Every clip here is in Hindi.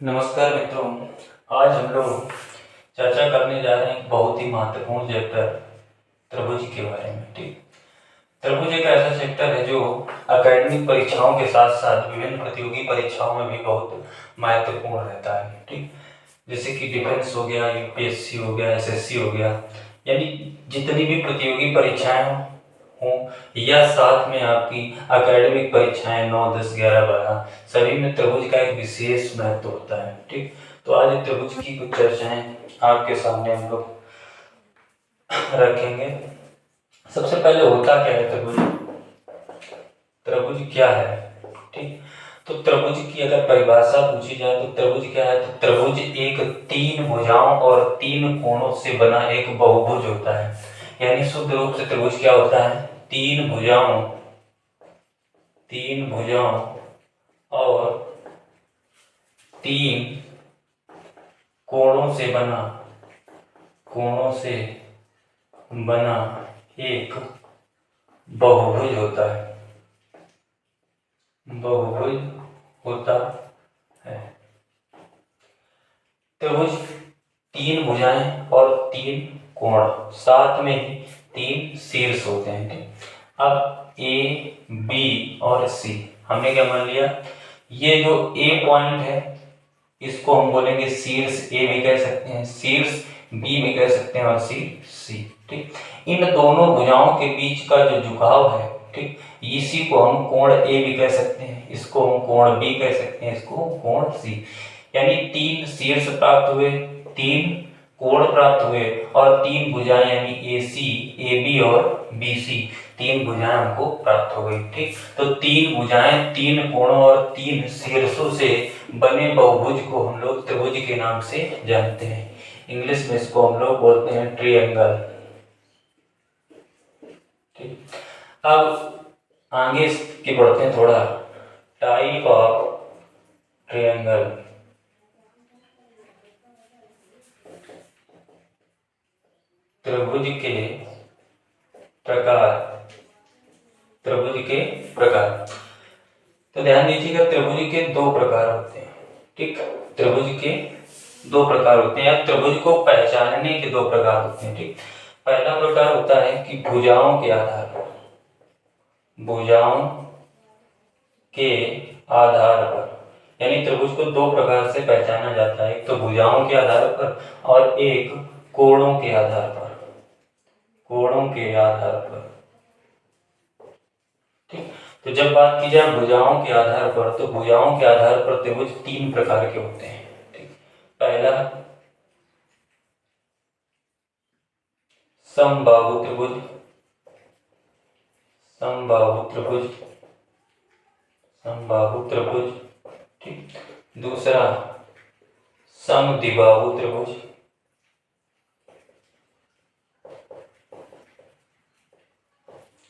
नमस्कार मित्रों। आज हम लोग चर्चा करने जा रहे हैं एक बहुत ही महत्वपूर्ण चैप्टर त्रिभुज के बारे में। ठीक, त्रिभुज एक ऐसा चैप्टर है जो एकेडमिक परीक्षाओं के साथ साथ विभिन्न प्रतियोगी परीक्षाओं में भी बहुत महत्वपूर्ण रहता है। ठीक, जैसे कि डिफेंस हो गया, यूपीएससी हो गया, एसएससी हो गया, यानी जितनी भी प्रतियोगी परीक्षाएं हों या साथ में आपकी एकेडमिक परीक्षाएं 9, 10, 11, 12 सभी में त्रिभुज का एक विशेष महत्व होता है। ठीक, तो आज त्रिभुज की कुछ चर्चाएं आपके सामने हम लोग रखेंगे। सबसे पहले होता क्या है त्रिभुज, त्रिभुज क्या है। ठीक, तो त्रिभुज की अगर परिभाषा पूछी जाए तो त्रिभुज क्या है, तो त्रिभुज एक 3 भुजाओं और 3 कोणों से बना एक बहुभुज होता है। यानी शुद्ध रूप से त्रिभुज क्या होता है, 3 भुजाओं और 3 कोणों से बना एक बहुभुज होता है। त्रिभुज 3 भुजाएं और 3 कोण, साथ में ही 3 शीर्ष होते हैं। ठीक, अब ए, बी और सी हमने क्या मान लिया, ये जो ए पॉइंट है इसको हम बोलेंगे शीर्ष ए भी कह सकते हैं, शीर्ष बी भी कह सकते हैं और सी। ठीक, इन दोनों भुजाओं के बीच का जो झुकाव है, ठीक, इसी को हम कोण ए भी कह सकते हैं, इसको हम कोण बी कह सकते हैं, इसको कोण सी। यानी 3 शीर्ष प्राप्त हुए, 3 कोण प्राप्त हुए और 3 भुजाएं यानी ए सी, ए बी और बी सी, 3 भुजाएं हमको प्राप्त हो गई। ठीक, तो 3 भुजाएं, 3 कोणों और 3 शीर्षों से बने बहुभुज को हम लोग त्रिभुज के नाम से जानते हैं। इंग्लिश में इसको हम लोग बोलते हैं ट्रायंगल। ठीक, अब आगे की बढ़ते हैं थोड़ा, टाइप ऑफ ट्रायंगल। त्रिभुज के प्रकार। तो ध्यान दीजिएगा, त्रिभुज के 2 प्रकार होते हैं। ठीक, त्रिभुज के 2 प्रकार होते हैं या त्रिभुज को पहचानने के 2 प्रकार होते हैं। ठीक, पहला प्रकार होता है कि भुजाओं के आधार पर, यानी त्रिभुज को 2 प्रकार से पहचाना जाता है, एक तो भुजाओं के आधार पर और एक कोणों के आधार पर। ठीक, तो जब बात की जाए भुजाओं के आधार पर, तो भुजाओं के आधार पर त्रिभुज 3 प्रकार के होते हैं। ठीक, पहला समबाहु त्रिभुज। ठीक, दूसरा समद्विबाहु त्रिभुज।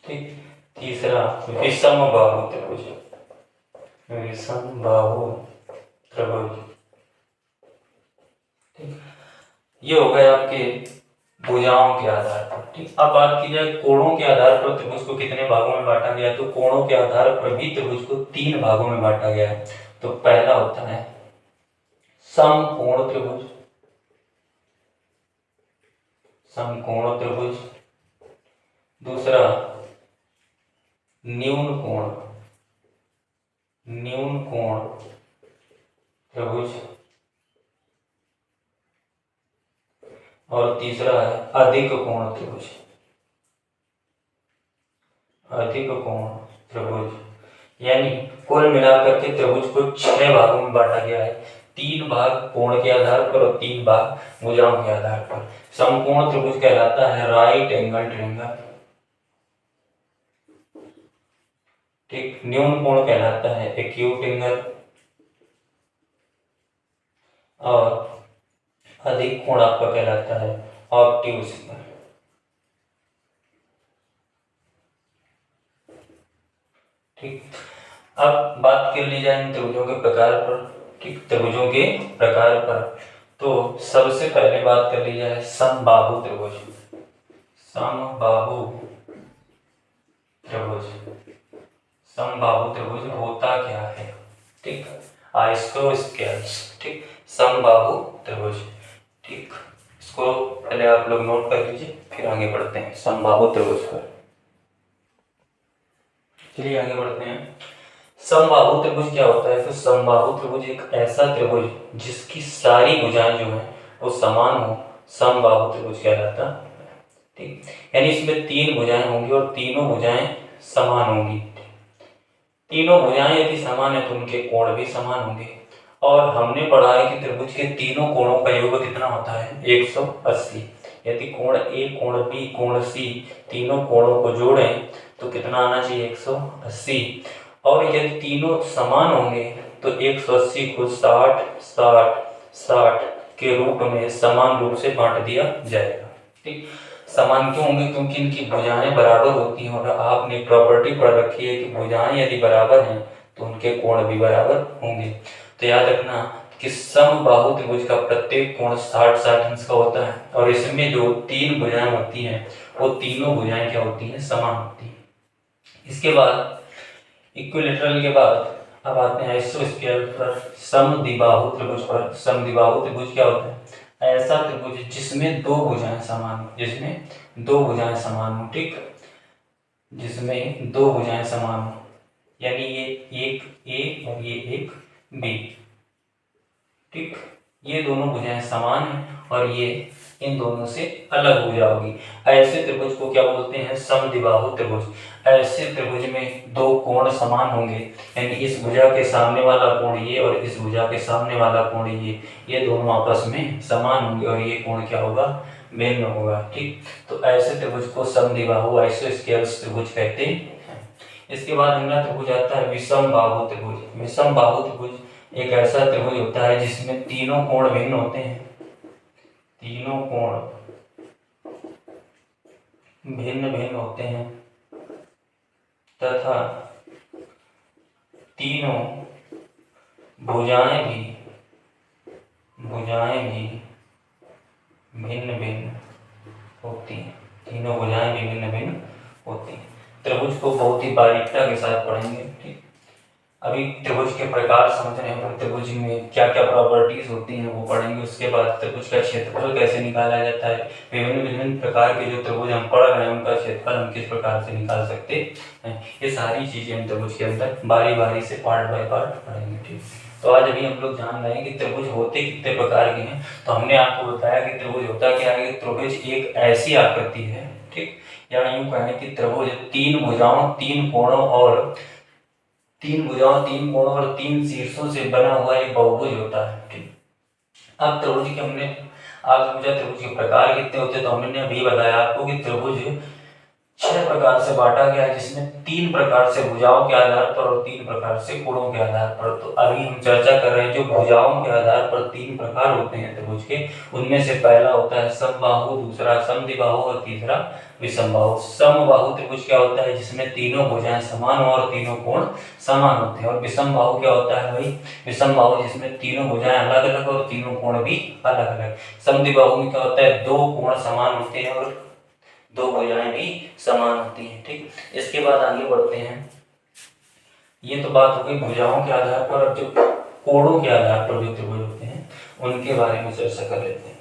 ठीक, तीसरा विषमबाहु त्रिभुज। ठीक, ये हो गए आपके भुजाओं के आधार पर। ठीक, अब बात की जाए कोणों के आधार पर त्रिभुज को कितने भागों में बांटा गया, तो कोणों के आधार पर भी त्रिभुज को 3 भागों में बांटा गया है। तो पहला होता है समकोण त्रिभुज, दूसरा न्यून कोण त्रिभुज और तीसरा है अधिक कोण त्रिभुज। यानी कुल मिलाकर के त्रिभुज को 6 भागों में बांटा गया है, 3 भाग कोण के आधार पर और 3 भाग भुजाओं के आधार पर। समकोण त्रिभुज कहलाता है राइट एंगल ट्रायंगल। ठीक, न्यून कोण कहलाता है एक्यूट एंगल और अधिक कोण आपका कहलाता है ऑब्ट्यूज एंगल। ठीक, अब बात कर ली जाए इन त्रिभुजों के प्रकार पर। ठीक, त्रिभुजों के प्रकार पर तो सबसे पहले बात कर ली जाए समबाहु त्रिभुज। समबाहु त्रिभुज होता क्या है। ठीक, आइसोस्केल्स, ठीक, समबाहु त्रिभुज, ठीक। इसको पहले आप लोग नोट कर लीजिए, फिर आगे बढ़ते हैं समबाहु त्रिभुज पर। चलिए आगे बढ़ते हैं। समबाहु त्रिभुज क्या होता है? तो समबाहु त्रिभुज एक ऐसा त्रिभुज जिसकी सारी भुजाएं जो है वो समान हो, समबाहु त्रिभुज कहलाता है, ठीक। यानी इसमें तीन भुजाएं होंगी और तीनों भुजाएं समान होंगी। तीनों भुजाएं यदि समान है तो उनके कोण भी समान होंगे। और हमने पढ़ा है कि त्रिभुज के तीनों कोणों का योग कितना होता है? 180। यदि कोण ए, कोण बी, कोण सी, तीनों कोणों को जोड़ें तो कितना आना चाहिए? 180। और यदि तीनों समान होंगे तो 180 को 60 60 60 के रूप में समान रूप से बांट दिया जाएगा, ठीक। समान क्यों होंगे? क्योंकि इनकी भुजाएं बराबर होती हैं और आपने प्रॉपर्टी पढ़ रखी है कि भुजाएं यदि बराबर हैं तो उनके कोण भी बराबर होंगे। तो याद रखना कि समबाहु त्रिभुज का प्रत्येक कोण 60-60 अंश का होता है और इसमें जो तीन भुजाएं होती हैं वो तीनों भुजाएं क्या होती हैं? समान होती हैं। इसके बाद इक्विलेटरल के बाद अब आते हैं आइसोस्केल पर, समद्विबाहु त्रिभुज पर। समद्विबाहु त्रिभुज क्या होता है? ऐसा त्रिभुज जिसमें दो भुजाएं समान हो, जिसमें दो भुजाएं समान हो, ठीक, जिसमें दो भुजाएं समान हो, यानी ये एक ए और ये एक बी, ठीक। ये दोनों भुजाएं समान हैं और ये इन दोनों से अलग भुजा होगी। ऐसे त्रिभुज को क्या बोलते हैं? समद्विबाहु त्रिभुज। ऐसे त्रिभुज में दो कोण समान होंगे, यानी इस भुजा के सामने वाला कोण ये और इस भुजा के सामने वाला कोण ये दोनों आपस में समान होंगे और ये कोण क्या होगा? भिन्न होगा, ठीक। तो ऐसे त्रिभुज को समद्विबाहु आइसोस्केल्स त्रिभुज कहते हैं। इसके बाद अगला त्रिभुज आता है विषमबाहु त्रिभुज। विषमबाहु त्रिभुज एक ऐसा त्रिभुज होता है जिसमें तीनों कोण भिन्न होते हैं, तीनों कोण भिन्न भिन्न होते हैं तथा तीनों भुजाएं भी भिन्न भिन्न होती हैं, तीनों भुजाएं भी भिन्न भिन्न होती हैं। त्रिभुज को बहुत ही बारीकता के साथ पढ़ेंगे, ठीक। अभी त्रिभुज के प्रकार समझ रहे हैं, त्रिभुज में क्या क्या प्रॉपर्टीज होती हैं वो पढ़ेंगे। उसके बाद त्रिभुज का क्षेत्रफल कैसे निकाला जाता है, विभिन्न विभिन्न प्रकार के जो त्रिभुज हम पढ़ रहे हैं उनका क्षेत्रफल हम किस प्रकार से निकाल सकते हैं, ये सारी चीजें हम त्रिभुज के अंदर बारी बारी से पार्ट बाय पार्ट पढ़ेंगे, ठीक। तो आज अभी हम लोग जान रहे हैं कि त्रिभुज होते कितने प्रकार के हैं। तो हमने आपको बताया कि त्रिभुज होता क्या है? त्रिभुज एक ऐसी आकृति है, ठीक, या यूं कहें कि त्रिभुज तीन भुजाओं, तीन कोणों और तीन कोणों और तीन शीर्षों से बना हुआ एक बहुभुज होता है, ठीक। अब त्रिभुज के हमने आज पूछा त्रिभुज के प्रकार कितने होते हैं, तो हमने अभी बताया आपको कि त्रिभुज 6 प्रकार से बांटा गया है, जिसमें 3 प्रकार से भुजाओं के आधार पर और 3 प्रकार से कोणों के आधार पर। तो अभी हम चर्चा कर रहे हैं जो भुजाओं के आधार पर 3 प्रकार होते हैं त्रिभुज के, उनमें से पहला होता है समबाहु, दूसरा समद्विबाहु और तीसरा विषमबाहु। समबाहु त्रिभुज क्या होता है? जिसमें तीनों भुजाएं समान हो और तीनों कोण समान होते हैं। और विषमबाहु क्या होता है भाई? विषमबाहु जिसमें तीनों भुजाएं अलग अलग और तीनों कोण भी अलग अलग। समद्विबाहु में क्या होता है? दो कोण समान होते हैं और दो भुजाएं भी समान होती हैं, ठीक। इसके बाद आगे बढ़ते हैं। ये तो बात हो गई भुजाओं के आधार पर। अब जो कोणों के आधार पर जो त्रिभुज होते हैं उनके बारे में चर्चा कर लेते हैं।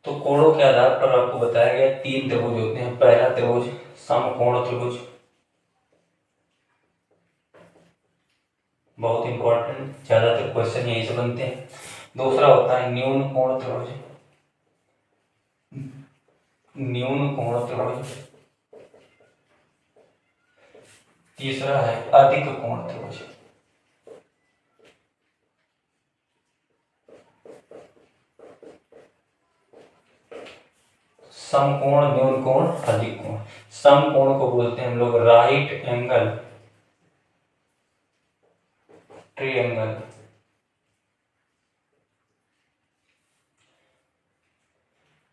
तो कोणों के आधार पर आपको बताया गया 3 त्रिभुज होते हैं। पहला त्रिभुज समकोण त्रिभुज, बहुत इंपॉर्टेंट, ज्यादातर क्वेश्चन यही से बनते हैं। दूसरा होता है न्यून कोण त्रिभुज, न्यून कोण त्रिभुज। तीसरा है अधिक कोण त्रिभुज। समकोण, न्यून कोण, अधिक कोण। समकोण को बोलते हैं हम लोग राइट एंगल ट्रायंगल।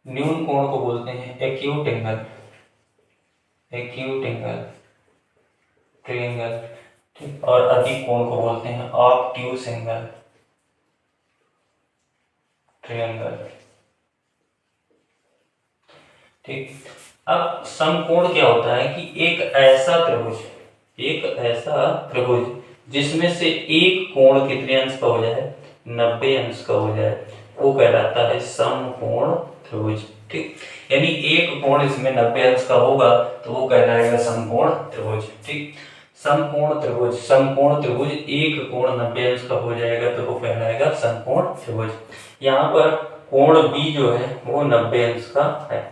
न्यून कोण को बोलते हैं acute angle, acute angle triangle, ठीक। और अधिक कोण को बोलते हैं ऑब्ट्यूज एंगल ट्रायंगल, ठीक। अब समकोण क्या होता है कि एक ऐसा त्रिभुज एक ऐसा त्रिभुज जिसमें से एक कोण कितने अंश का हो जाए, 90 अंश का हो जाए, वो कहलाता है समकोण त्रिभुज। ठीक, यानी एक कोण इसमें 90 अंश का होगा तो वो कहलाएगा समकोण त्रिभुज। ठीक, समकोण त्रिभुज, समकोण त्रिभुज एक कोण 90 अंश का हो जाएगा तो वो कहलाएगा समकोण त्रिभुज। यहाँ पर कोण बी जो है वो 90 अंश का है।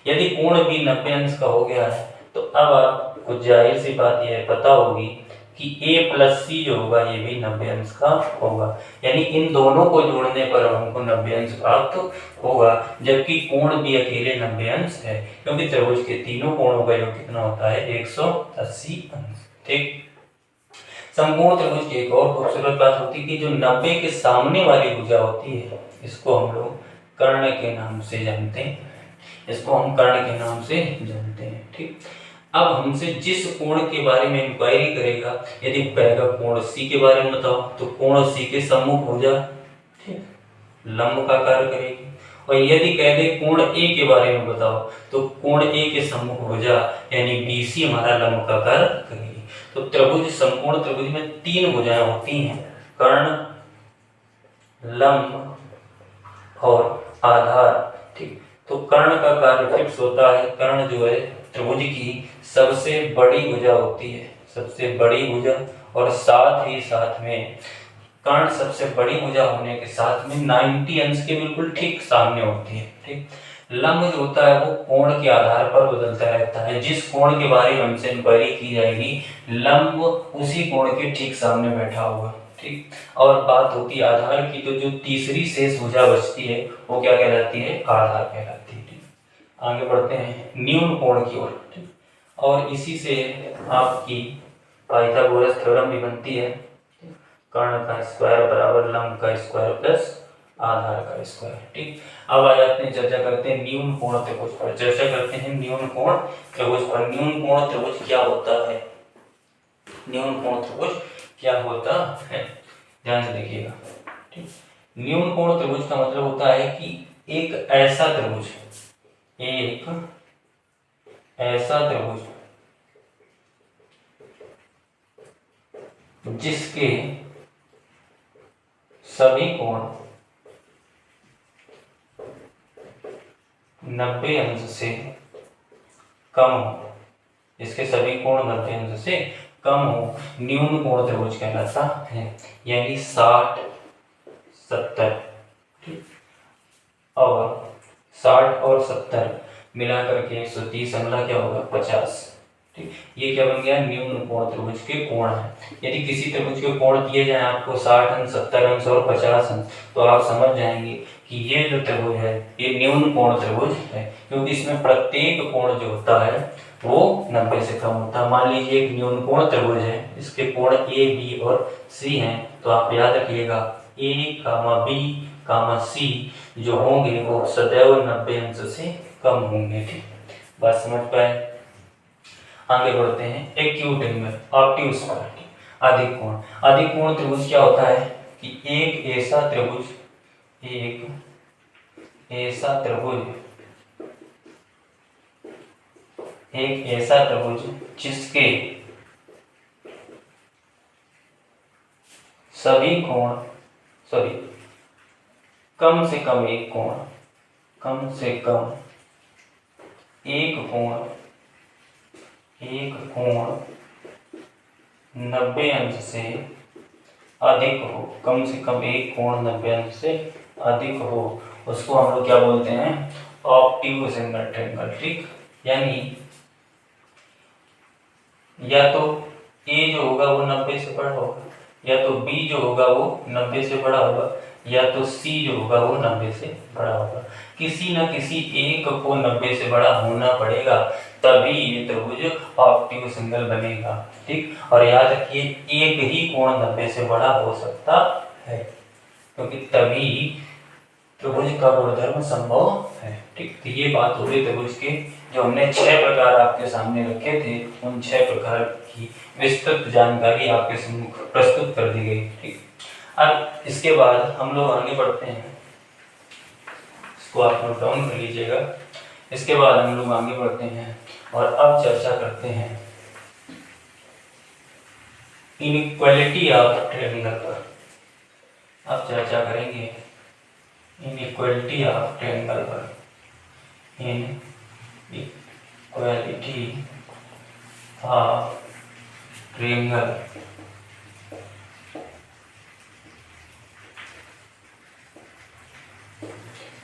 यदि कोण बी 90 अंश का हो गया है तो अब आपको जाहिर सी बात यह पता होगी कि a प्लस सी जो होगा ये भी 90 अंश का होगा, यानी इन दोनों को जोड़ने पर हमको 90 अंश प्राप्त होगा, जबकि कोण भी अकेले 90 अंश है, क्योंकि त्रिभुज के तीनों कोणों का योग कितना होता है, 180 अंश। ठीक, समकोण त्रिभुज की एक और खूबसूरत बात होती है कि जो 90 के सामने वाली भुजा होती है इसको हम लोग कर्ण के नाम से जानते हैं, इसको हम कर्ण के नाम से जानते हैं। ठीक, अब हमसे जिस कोण के बारे में इंक्वायरी करेगा, यदि कहेगा कोण सी के बारे में बताओ तो कोण सी के सम्मुख भुजा, ठीक, लंब का कार्य करेगी, और यदि कह दे कोण ए के बारे में बताओ तो कोण ए के सम्मुख भुजा यानी बीसी हमारा लंब का कार्य करेगी। तो त्रिभुज, समकोण त्रिभुज में तीन भुजाएं होती हैं, कर्ण, लंब और आधार। ठीक, तो कर्ण का कार्य फिक्स होता है, कर्ण जो है त्रिभुज की सबसे बड़ी भुजा होती है, सबसे बड़ी भुजा, और साथ ही साथ में कर्ण सबसे बड़ी भुजा होने के साथ में 90 अंश के बिल्कुल ठीक सामने होती है। ठीक, लंब जो होता है वो कोण के आधार पर बदलता रहता है, जिस कोण के बारे में हमसे इंक्वायरी की जाएगी लंब उसी कोण के ठीक सामने बैठा होगा। ठीक, और बात होती है आधार की, तो जो तीसरी शेष भुजा बचती है वो क्या कहलाती है, आधार कहलाती है। ठीक, आगे बढ़ते हैं न्यून कोण की ओर। ठीक, और इसी से आपकी पाइथागोरस थ्योरम भी बनती है, कर्ण का स्क्वायर बराबर लंब का स्क्वायर प्लस आधार का स्क्वायर। ठीक, अब आ जाते हैं, चर्चा करते हैं न्यून कोण त्रिभुज पर, चर्चा करते हैं न्यून कोण त्रिभुज पर। न्यून कोण त्रिभुज क्या होता है, न्यून कोण त्रिभुज क्या होता है, ध्यान से देखिएगा। ठीक, न्यून कोण त्रिभुज का मतलब होता है कि एक ऐसा त्रिभुज, एक ऐसा त्रिभुज जिसके सभी कोण 90 अंश से कम हो, इसके सभी कोण 90 अंश से कम हो, न्यून कोण त्रिभुज कहलाता है, यानी 60, 70, और 60 और 70 मिला करके 130, अगला क्या होगा 50। ठीक, ये क्या बन गया, न्यून कोण त्रिभुज के कोण है। यदि किसी त्रिभुज के कोण दिए जाए आपको 60 अंश, 70 अंश और 50 अंश, तो आप समझ जाएंगे कि ये जो त्रिभुज है ये न्यून कोण त्रिभुज है, क्योंकि इसमें प्रत्येक कोण जो होता है वो 90 से कम होता है। मान लीजिए एक न्यून कोण त्रिभुज है, इसके कोण ए, बी और सी हैं, तो आप याद रखिएगा ए कामा बी कामा सी जो होंगे वो सदैव 90 अंश से कम होंगे। ठीक, बात समझ पाए। आगे बढ़ते हैं एक्यूट एंगल, ऑब्ट्यूज पार्ट, अधिक कोण। अधिक कोण त्रिभुज क्या होता है कि एक ऐसा त्रिभुज, एक ऐसा त्रिभुज, एक ऐसा त्रिभुज जिसके सभी कोण, सॉरी, कम से कम एक कोण, कम से कम एक कोण, एक कोण 90 अंश से अधिक हो, कम से कम एक कोण 90 अंश से अधिक हो, उसको हम लोग क्या बोलते हैं, ऑब्ट्यूज एंगल ट्रायंगल। ठीक, यानी या तो ए जो होगा वो 90 से बड़ा होगा, या तो बी जो होगा वो 90 से बड़ा होगा, या तो सी जो होगा वो 90 से बड़ा होगा। किसी न किसी एक को 90 से बड़ा होना पड़ेगा, तभी ये त्रिभुज ऑब्ट्यूज एंगल बनेगा। ठीक, और याद रखिए एक ही कोण 90 से बड़ा हो सकता है, क्योंकि तभी त्रिभुज का गुणधर्म संभव है। ठीक, तो ये बात हो गई त्रिभुज के, जो हमने 6 प्रकार आपके सामने रखे थे, उन 6 प्रकार की विस्तृत जानकारी आपके सम्मुख प्रस्तुत कर दी गई। ठीक, अब इसके बाद हम लोग आगे बढ़ते हैं, इसको आप नोट डाउन कर लीजिएगा। इसके बाद हम लोग आगे बढ़ते हैं और अब चर्चा करते हैं इनइक्वालिटी ऑफ ट्रायंगल पर अब चर्चा करेंगे। इनइक्वालिटी ऑफ ट्रायंगल पर, इनइक्वालिटी ऑफ ट्रायंगल।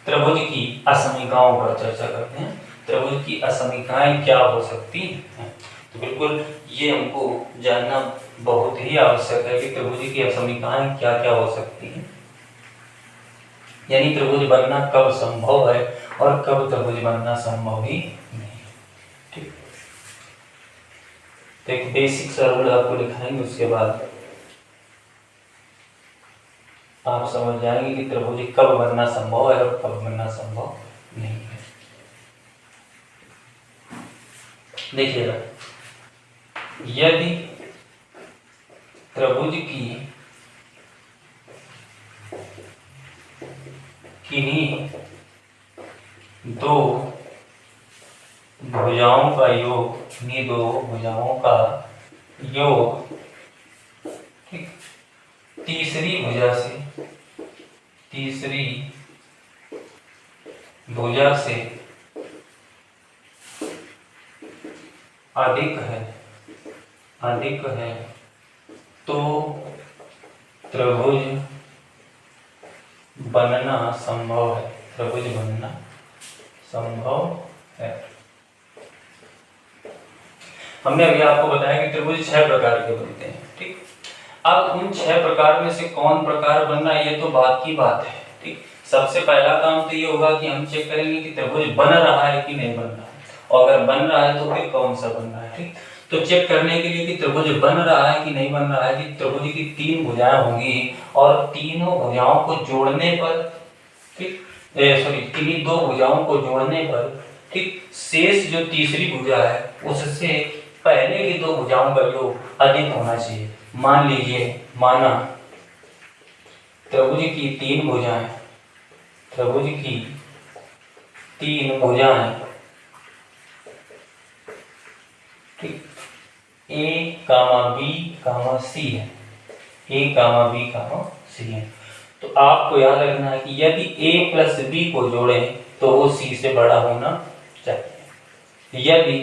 त्रिभुज की असमीकाओं पर चर्चा करते हैं। त्रिभुज की असमीकाएं क्या हो सकती हैं? तो बिल्कुल ये हमको जानना बहुत ही आवश्यक है कि त्रिभुज की असमीकाएं क्या क्या हो सकती हैं, यानी त्रिभुज बनना कब संभव है और कब त्रिभुज बनना संभव ही नहीं। ठीक, तो एक बेसिक सा रूल आपको लिखाएंगे, उसके बाद आप समझ जाएंगे कि त्रिभुज कब बनना संभव है और कब बनना संभव नहीं है। देखिएगा, यदि त्रिभुज की किन्हीं दो भुजाओं का योग, किन्हीं दो भुजाओं का योग ठीक तीसरी भुजा से अधिक है तो त्रिभुज बनना संभव है। त्रिभुज बनना संभव है। हमने अभी आपको बताया कि त्रिभुज 6 प्रकार के बनते हैं। ठीक, अब उन 6 प्रकार में से कौन प्रकार बनना है ये तो बात की बात है। ठीक, सबसे पहला काम तो ये होगा कि हम चेक करेंगे कि त्रिभुज बन रहा है कि नहीं बन रहा है, और अगर बन रहा है तो फिर कौन सा बन रहा है। ठीक, तो चेक करने के लिए कि त्रिभुज बन रहा है कि नहीं बन रहा है, कि त्रिभुज की 3 भुजाएं होंगी और तीनों भुजाओं को जोड़ने पर, ठीक किन्हीं 2 भुजाओं को जोड़ने पर ठीक शेष जो तीसरी भुजा है उससे पहले की 2 भुजाओं का योग अधिक होना चाहिए। मान लीजिए, माना त्रिभुज की 3 भुजाएं, ठीक ए कामा बी कामा सी है, तो आपको याद रखना है कि यदि a प्लस बी को जोड़ें तो वो c से बड़ा होना चाहिए, यदि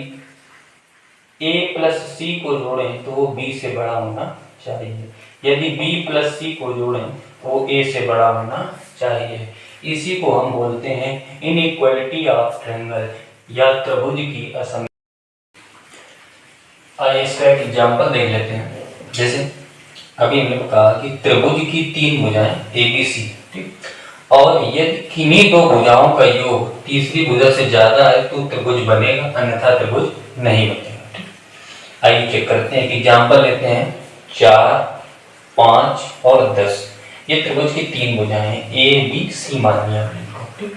a प्लस सी को जोड़ें तो वो b से बड़ा होना चाहिए, यदि b प्लस सी को जोड़ें तो वो a से बड़ा होना चाहिए। इसी को हम बोलते हैं इनइक्वालिटी ऑफ ट्रायंगल या त्रिभुज की असम। आइए इसका एक एग्जाम्पल देख लेते हैं। जैसे अभी हमने कहा कि त्रिभुज की 3 भुजाएं ABC, ठीक, और यदि किन्हीं 2 भुजाओं का योग तीसरी भुजा से ज्यादा है तो त्रिभुज बनेगा, अन्यथा त्रिभुज नहीं बनेगा। ठीक, आइए चेक करते हैं कि एग्जाम्पल लेते हैं 4, 5 और 10। ये त्रिभुज की 3 भुजाएं हैं, ABC मान लिया हमने इनको। ठीक,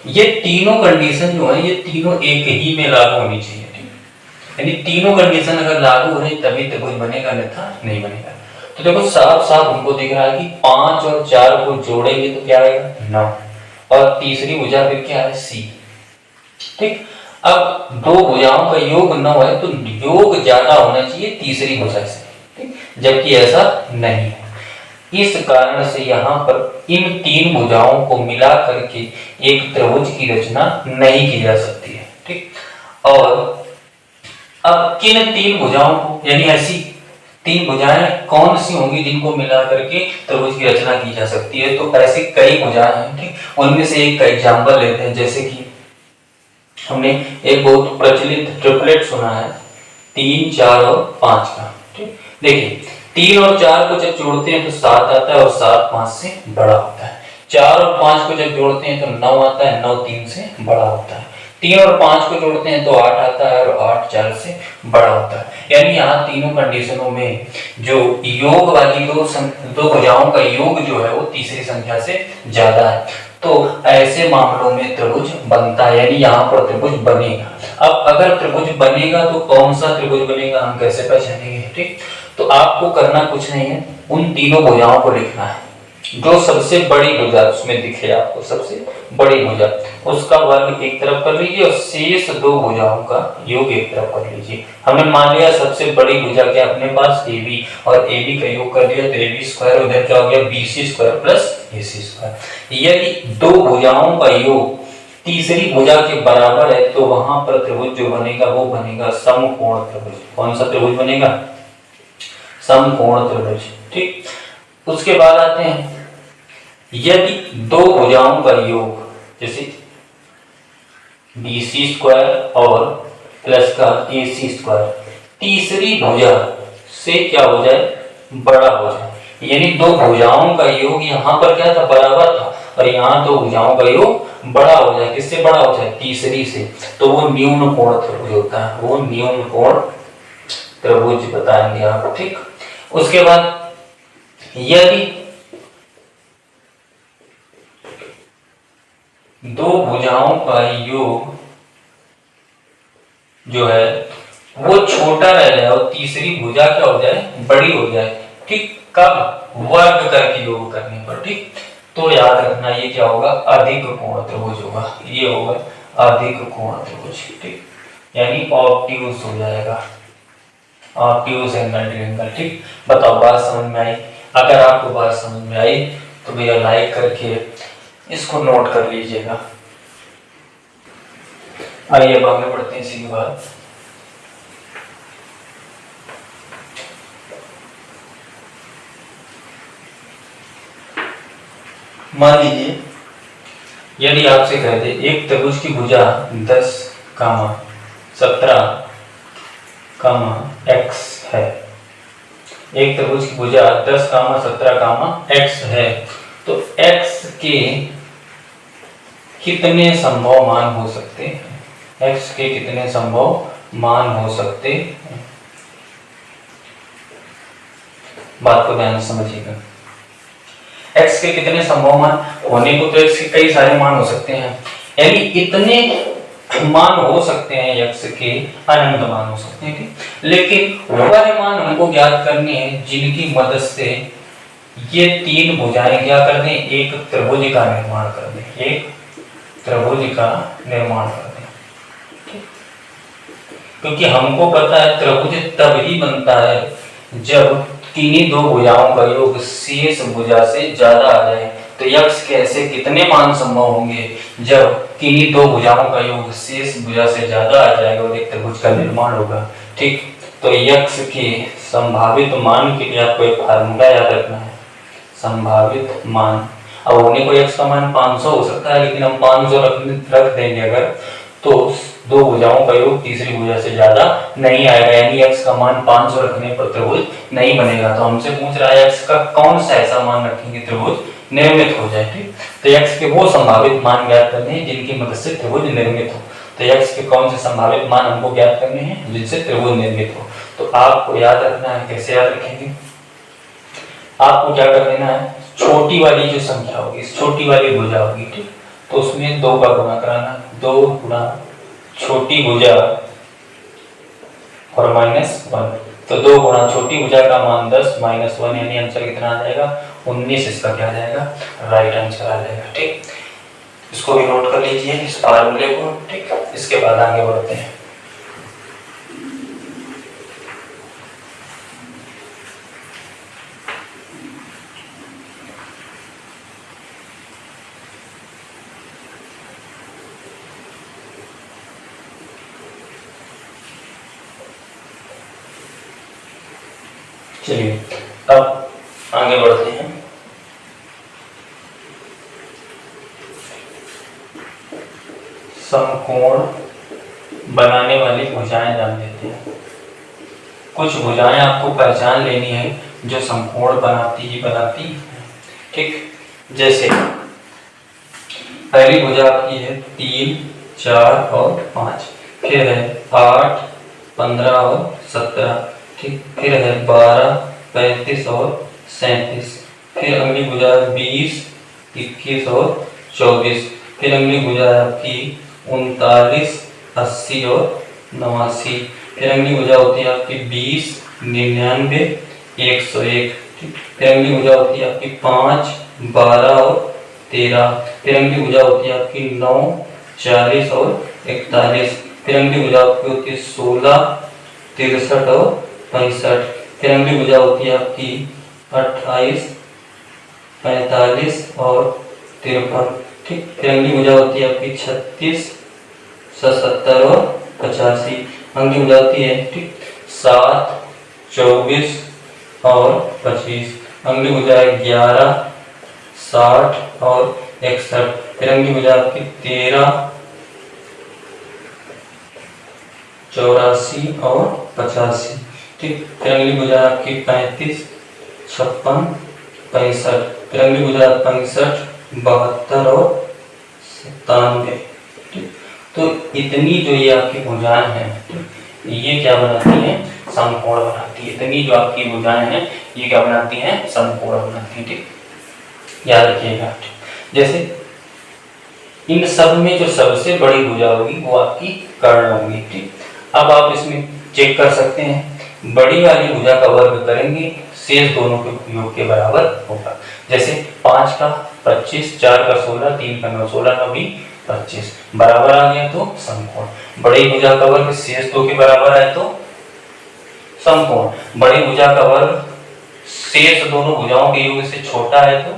ये तीनों कंडीशन जो है ये तीनों एक ही में लागू होनी चाहिए। यानी तीनों कंडीशन अगर लागू हो रही तभी त्रिभुज बनेगा, अन्यथा नहीं बनेगा। तो देखो साफ साफ हमको दिख रहा है कि 5 और 4 को जोड़ेंगे तो क्या आएगा 9, और तीसरी भुजा फिर क्या है C। ठीक, अब 2 भुजाओं का योग 9 है तो योग ज्यादा होना चाहिए तीसरी भुजा से, ठीक, जबकि ऐसा नहीं है। इस कारण से यहाँ पर इन 3 भुजाओं को मिला करके एक त्रिभुज की रचना नहीं की जा सकती है। ठीक, और अब किन 3 भुजाओं को, यानी ऐसी 3 भुजाएं कौन सी होंगी जिनको मिला करके त्रिभुज की रचना की जा सकती है? तो ऐसी कई भुजाएं हैं। ठीक, उनमें से एक का एग्जांपल लेते हैं। जैसे कि हमने एक बहुत प्रचलित ट्रिपलेट सुना है 3, 4 और 5 का। ठीक, देखिए 3 और 4 को जब जोड़ते हैं तो 7 आता है और 7 5 से बड़ा होता है। 4 और 5 को जब जोड़ते हैं तो 9 आता है, 9 3 से बड़ा होता है। 3 और 5 को जोड़ते हैं तो 8 आता है और 8 4 से बड़ा होता है। यानी यहाँ तीनों कंडीशनों में जो योग वाली 2 भुजाओं का योग जो है वो तीसरी संख्या से ज्यादा है, तो ऐसे मामलों में त्रिभुज बनता है, यानी यहाँ पर त्रिभुज बनेगा। अब अगर त्रिभुज बनेगा तो कौन सा त्रिभुज बनेगा हम कैसे पहचानेंगे? ठीक, तो आपको करना कुछ नहीं है, उन तीनों भुजाओं को लिखना है। जो सबसे बड़ी भुजा उसमें दिखे आपको, सबसे बड़ी भुजा, उसका वर्ग एक तरफ कर लीजिए और शेष दो भुजाओं का योग एक तरफ कर लीजिए। हमने मान लिया सबसे बड़ी भुजा क्या अपने पास AB, और AB का योग कर लिया तो AB स्क्वायर, उधर क्या हो गया BC square plus AC square. यदि दो भुजाओं का योग तीसरी भुजा के बराबर है तो वहां पर त्रिभुज जो बनेगा वो बनेगा समकोण त्रिभुज। कौन सा त्रिभुज बनेगा? समकोण त्रिभुज। ठीक, उसके बाद आते हैं यदि दो भुजाओं का योग जैसे BC स्क्वायर और प्लस का AC स्क्वायर तीसरी भुजा से क्या हो जाए? बड़ा हो जाए। यानी दो भुजाओं का योग यहाँ पर क्या था? बराबर था, और यहाँ दो भुजाओं का योग बड़ा हो जाए। किससे बड़ा हो जाए? तीसरी से। तो वो न्यून कोण त्रिभुज होता है, वो न्यून कोण त्रिभुज बताएंगे आप। ठीक, उसके बाद यदि दो भुजाओं का योग जो है वो छोटा रह जाए और तीसरी भुजा क्या हो जाए? बड़ी हो जाए। ठीक, कब? वर्ग करके योग करने पर। ठीक, तो याद रखना ये क्या होगा? अधिक कोण त्रिभुज होगा। ये होगा अधिक कोण त्रिभुज। ठीक, यानी ऑब्ट्यूज हो जाएगा, ऑब्ट्यूज एंगल ट्रायंगल। ठीक, बताओ बात समझ में आई? अगर आपको बात समझ में आई तो भैया लाइक करके इसको नोट कर लीजिएगा। आइए अब आगे बढ़ते हैं इसी के बाद। मान लीजिए यदि आपसे कहते एक त्रिभुज की भुजा 10, 17, x है। एक त्रिभुज की भुजा 10, 17, x है, तो x के कितने संभव मान हो सकते हैं? x के कितने संभव मान हो सकते हैं? बात को ध्यान से समझिएगा। x के कितने संभव मान होने को तो x के कई सारे मान हो सकते हैं, यानी इतने मान हो सकते हैं x के अनंत मान हो सकते हैं। लेकिन वह मान हमको ज्ञात करने हैं जिनकी मदद से ये तीन भुजाएं क्या कर दें? एक त्रिभुज का निर्माण कर दें, एक त्रिभुज का निर्माण कर दें। क्योंकि हमको पता है त्रिभुज तब ही बनता है जब किन्हीं दो भुजाओं का योग शेष भुजा से ज्यादा आ जाए। तो x के ऐसे कितने मान संभव होंगे जब किन्हीं दो भुजाओं का योग शेष भुजा से ज्यादा आ जाएगा और एक त्रिभुज का निर्माण होगा। ठीक, तो x के संभावित मान के लिए आपको एक फार्मूला याद रखना है, संभावित मान। अब होने को x का मान 500 हो सकता है, लेकिन हम 500 रख देंगे अगर, तो दो भुजाओं का योग तीसरी भुजा से ज्यादा नहीं आएगा, यानी x का मान 500 रखने पर त्रिभुज नहीं बनेगा। तो हमसे पूछ रहा है x का कौन सा ऐसा मान रखेंगे त्रिभुज निर्मित हो जाए। ठीक, तो x के वो संभावित मान ज्ञात करने हैं जिनकी मदद से त्रिभुज निर्मित हो। तो x के कौन से संभावित मान हमको ज्ञात करने हैं जिनसे त्रिभुज निर्मित हो। तो आपको याद रखना है, कैसे याद रखेंगे? आपको क्या कर देना है, छोटी वाली जो संख्या होगी, छोटी वाली भुजा होगी, ठीक, तो उसमें 2 का गुणा कराना, 2 गुणा छोटी भुजा और -1। तो 2 गुणा छोटी भुजा का मान 10 -1, यानी आंसर कितना आ जाएगा? 19। इसका क्या आ जाएगा? राइट आंसर आ जाएगा। ठीक, इसको भी नोट कर लीजिए इस फार्मूले को। ठीक, इसके बाद आगे बढ़ते हैं। चलिए अब आगे बढ़ते हैं। समकोण बनाने वाली भुजाएं जान लेते हैं। कुछ भुजाएं आपको पहचान लेनी है जो समकोण बनाती हैं। ठीक, जैसे पहली भुजा आपकी है 3, 4 और 5, फिर है 8, 15 और 17, ठीक, फिर है 12, 35 और 37, फिर अगली भुजा 20, 21 और 24, फिर अगली भुजा आपकी 39, 80 और 89, फिर अगली भुजा होती है आपकी 20, 99, 101, ठीक, फिर अगली भुजा होती है आपकी 5, 12 और 13। फिर अगली भुजा होती है आपकी 9, 40 और 41। फिर अगली भुजा आपकी होती है 16, 63 और 65। फिर अगली भुजा होती है आपकी 28, 45 और 53। ठीक। फिर अगली भुजा होती है आपकी 36, 77 और 85। अगली भुजा होती है ठीक 7, 24 और 25। अगली भुजा है 11, 60 और 61। फिर अगली भुजा आपकी 13, 84 और 85। ठीक। फिर अगली भुजा आपकी 35, 56, 65। फिर अगली भुजा 65, 72 और 97। ठीक। तो इतनी जो ये आपकी भुजाएं हैं ये क्या बनाती हैं, समकोण बनाती है। इतनी जो आपकी भुजाएं हैं ये क्या बनाती हैं, समकोण बनाती हैं। ठीक, याद रखिएगा। जैसे इन सब में जो सबसे बड़ी भुजा होगी वो आपकी कर्ण होगी। ठीक। अब आप इसमें चेक कर सकते हैं, बड़ी वाली भुजा का वर्ग करेंगे शेष दोनों के योग के बराबर होगा। जैसे 5 का 25, 4 का 16, 3 का 9, 16 का भी 25 बराबर आ गया तो समकोण। बड़ी भुजा का वर्ग शेष दो के बराबर है तो समकोण। बड़ी भुजा का वर्ग शेष दोनों भुजाओं के योग से छोटा है तो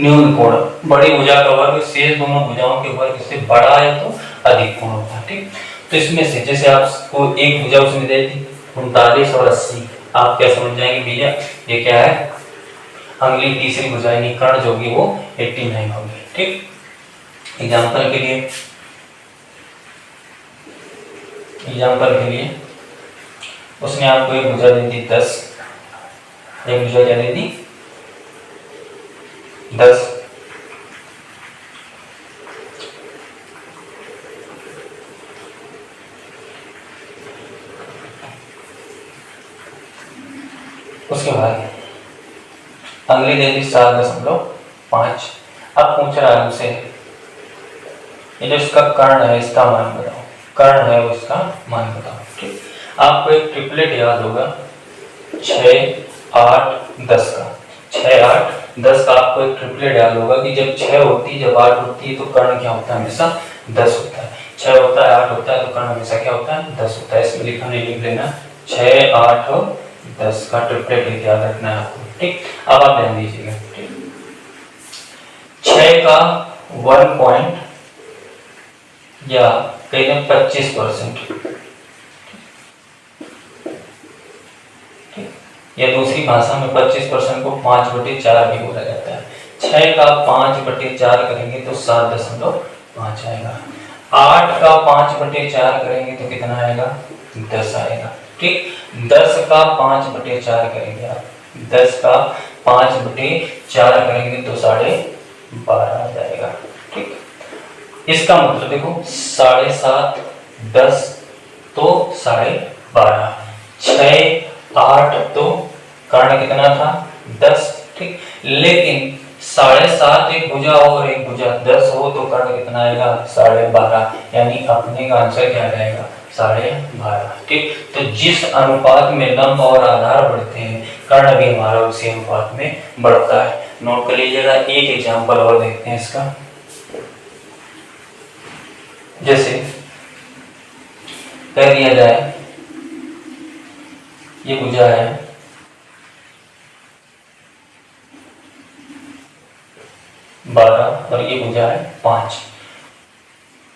न्यून कोण। बड़ी भुजा का वर्ग शेष दोनों भुजाओं के वर्ग से बड़ा है तो अधिक कोण होता है। ठीक। तो इसमें से जैसे आपको एक भुजा उसमें दे दी 39 और 80, आप क्या समझ जाएंगे भैया ये क्या है, अगली तीसरी भुजा यानी कर्ण जो होगी वो 89 होगी। ठीक। एग्जाम्पल के लिए उसने आपको एक भुजा दे दी 10, एक भुजा क्या दे दी 10। उसके बाद अगली दे दी 7.5। अब पूछ रहा है हमसे ये जो इसका कर्ण है इसका मान बताओ, कर्ण है उसका मान बताओ। ठीक। आपको एक ट्रिपलेट याद होगा 6, 8, 10 का। 6, 8, 10 का आपको एक ट्रिपलेट याद होगा कि जब 6 होती है, जब 8 होती है तो कर्ण क्या होता है, हमेशा 10 होता है। 6 होता है, 8 होता है तो कर्ण हमेशा क्या होता है, 10 होता है। इसमें लिखा नहीं, लिख लेना 6, 8 और 10 का ट्रिपलेट याद रखना है आपको। ठीक। अब आप ध्यान दीजिएगा। 6 का 1 पॉइंट या कहीं ना 25%, या दूसरी भाषा में 25% को 5/4 भी बोला जाता है। 6 का 5/4 करेंगे तो 7.5 आएगा। 8 का 5/4 करेंगे तो कितना आएगा, 10 आएगा। ठीक। 10 का 5/4 करेंगे आप, 10 का 5/4 करेंगे तो 12.5 आ जाएगा। ठीक। इसका मतलब देखो 7.5, 10 तो 12.5, 6, 8 तो कर्ण कितना था 10। ठीक। लेकिन 7.5 एक भुजा और एक भुजा 10 हो तो कर्ण कितना आएगा 12.5, यानी अपने का आंसर क्या रहेगा 12.5। ठीक। तो जिस अनुपात में लंब और आधार बढ़ते हैं कर्ण भी हमारा उसी अनुपात में बढ़ता है। नोट कर लीजिएगा। एक एग्जाम्पल और देखते हैं इसका। जैसे कह दिया जाए ये भुजा है 12 और ये भुजा है 5।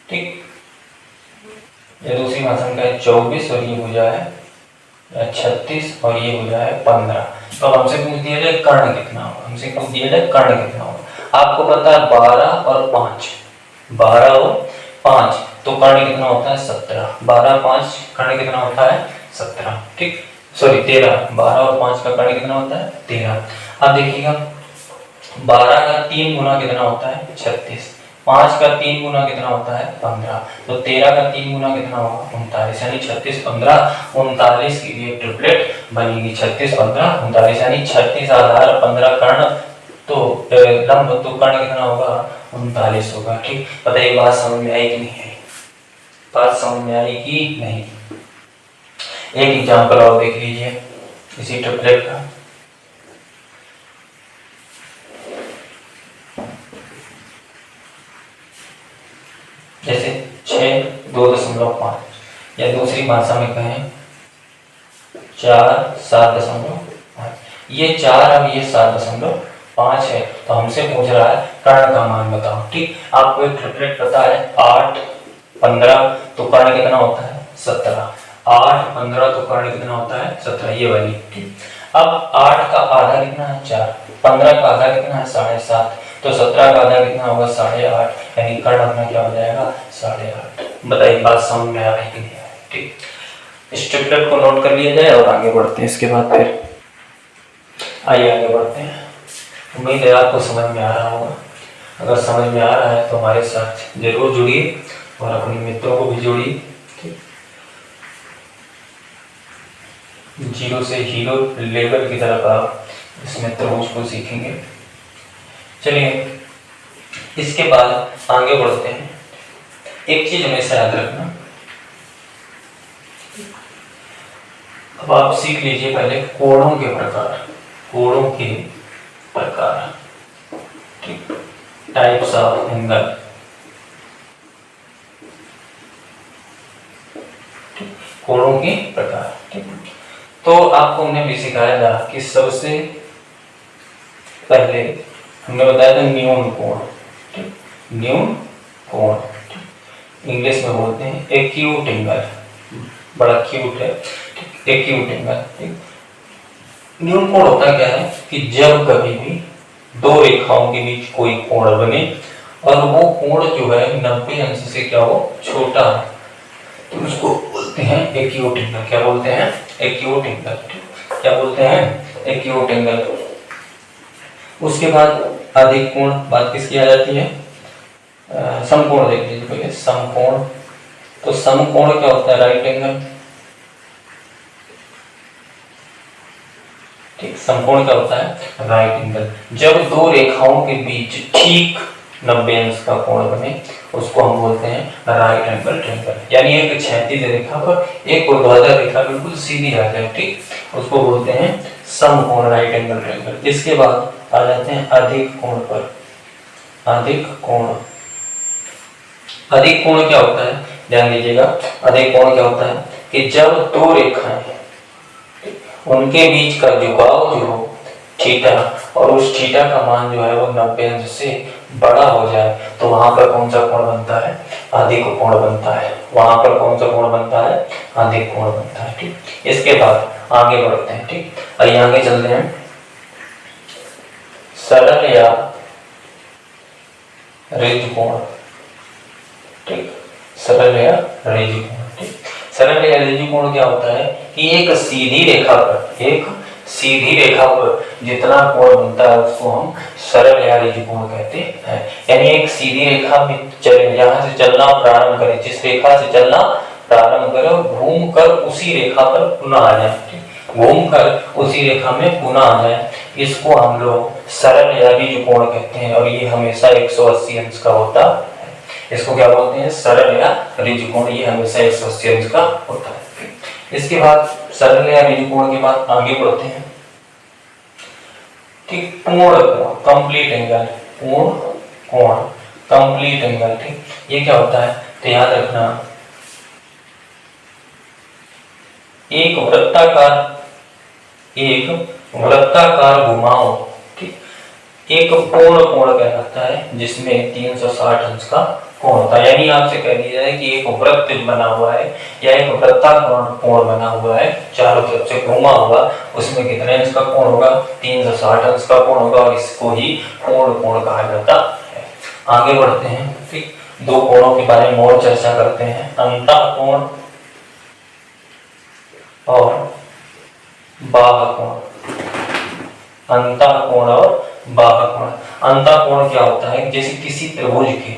ठीक। ये दूसरी भाषा में है 24 और ये भुजा है 36 और ये भुजा है 15। तो अब हमसे पूछ दिया जाए कर्ण कितना होगा, हमसे पूछ दिया जाए कर्ण कितना होगा। आपको पता है 12 और 5, 12 और 5 तो कर्ण कितना होता है 17। 12, 5 कर्ण कितना होता है 17। ठीक। सॉरी 13। 12 और 5 का कर्ण कितना होता है 13। अब देखिएगा 12 का 3 गुना कितना होता है 36, 5 का 3 गुना कितना होता है 15, तो 13 का 3 गुना कितना होगा 39, यानी 36, 15, 39 की भी एक ट्रिपलेट बनेगी। 36, 15, 39 यानी 36 आधार 15 कर्ण तो लंब तो कर्ण कितना होगा 39 होगा। ठीक। पता है बात समझ में आई कि नहीं आई, बात समझ में आई कि नहीं। एक एग्जांपल और देख लीजिए इसी ट्रिपलेट का। जैसे 6 2.5, या दूसरी भाषा में कहें 4 7.5। ये 4 अब ये 7.5 है, तो हमसे पूछ रहा है कर्ण का मान बताओ। ठीक, आपको एक ट्रिपलेट पता है 8 15, तो कर्ण कितना होता है 17। 8 15 तो कर्ण कितना होता है 17, ये वाली। ठीक, अब 8 का आधा कितना है 4, 15 का आधा कितना है 7.5, तो 17 का आधा कितना होगा 8.5, यानी कर्ण अपना क्या हो जाएगा 8.5। बताइए बात समझ में आ रही कि नहीं आ रही। ठीक, इस ट्रिपलेट को नोट कर लिया जाए और आगे बढ़ते हैं। इसके बाद फिर आइए आगे बढ़ते हैं। उम्मीद है आपको समझ में आ रहा होगा। अगर समझ में आ रहा है तो हमारे साथ जरूर जुड़िए और अपने मित्रों को भी जोड़िए। जीरो से हीरो लेवल की तरफ आप इस मित्रभोज को सीखेंगे। चलिए इसके बाद आगे बढ़ते हैं। एक चीज हमेशा याद रखना, अब आप सीख लीजिए पहले कोणों के प्रकार। कोणों के प्रकार, ठीक, टाइप्स ऑफ एंगल। कोणों के प्रकार, ठीक। तो आपको हमने भी सिखाया था कि सबसे पहले हमने बताया था न्यून कोण। ठीक, न्यून कोण इंग्लिश में बोलते हैं एक्यूट एंगल, बड़ा क्यूट है एक्यूट एंगल। न्यून कोण होता क्या है कि जब कभी भी दो रेखाओं के बीच कोई कोण बने और वो कोण जो है 90 अंश से क्या हो छोटा है, तो उसको बोलते हैं एक्यूट एंगल। क्या बोलते हैं एक्यूट एंगल। क्या बोलते हैं एक्यूट एंगल। उसके बाद अधिक कोण, बात किसकी आ जाती है समकोण। देख लीजिए पहले समकोण। तो समकोण क्या होता है राइट एंगल। ठीक, समकोण क्या होता है राइट एंगल। जब दो रेखाओं के बीच ठीक 90 अंश का कोण बने उसको हम बोलते हैं राइट एंगल ट्रायंगल। यानी एक क्षैतिज रेखा पर एक ऊर्ध्वाधर रेखा बिल्कुल सीधी आ जाए, ठीक, उसको बोलते हैं समकोण राइट एंगल ट्रायंगल। इसके बाद आ जाते हैं अधिक कोण पर। अधिक कोण। अधिक कोण क्या होता है ध्यान दीजिएगा। अधिक कोण क्या होता है कि जब दो रेखाएं उनके बीच का झुकाव जो हो थीटा, और उस थीटा का मान जो है वो 90 अंश से बड़ा हो जाए, तो वहां पर कौन सा कोण बनता है अधिक कोण बनता है। वहां पर कौन सा कोण बनता है अधिक कोण बनता है। ठीक, इसके बाद आगे बढ़ते हैं। ठीक, आइए आगे चलते हैं। सरल या ऋजु कोण। ठीक, सरल या ऋजु कोण। ठीक, सरल या ऋजु कोण क्या होता है कि एक सीधी रेखा पर, एक सीधी रेखा पर जितना कोण बनता है उसको हम सरल या ऋजु कोण कहते हैं। यानी एक सीधी रेखा में चले, यहाँ से चलना प्रारंभ करें, जिस रेखा से चलना प्रारंभ करें घूम कर उसी रेखा पर पुनः आ जाए, घूम कर उसी रेखा में पुनः आ जाए, इसको हम लोग सरल या ऋजु कोण कहते हैं। और ये हमेशा 180 अंश का होता है। इसको क्या बोलते हैं सरल या ऋजु कोण। ये हमेशा 180 अंश का होता है। इसके बाद सरल या ऋजु कोण के बाद आगे बढ़ते हैं। ठीक, पूर्ण कोण कंप्लीट एंगल। पूर्ण कोण कंप्लीट एंगल। ठीक, ये क्या होता है तो याद रखना, एक वृत्ताकार घुमाव, ठीक, एक पूर्ण कोण कहलाता है जिसमें 360 अंश का कोण होता है। यानी आपसे कह दिया जाए कि एक वृत्त बना हुआ है या एक वृत्ताकार कोण बना हुआ है, चारों तरफ से घुमा हुआ, उसमें कितने अंश का कोण होगा 360 अंश का कोण होगा, और इसको ही पूर्ण कोण कहा जाता है। आगे बढ़ते हैं। ठीक, दो कोणों के बारे में और चर्चा करते हैं, अंतः कोण और बाह्य कोण। अंतः कोण और बाह्य कोण। अंतः कोण क्या होता है जैसे किसी त्रिभुज के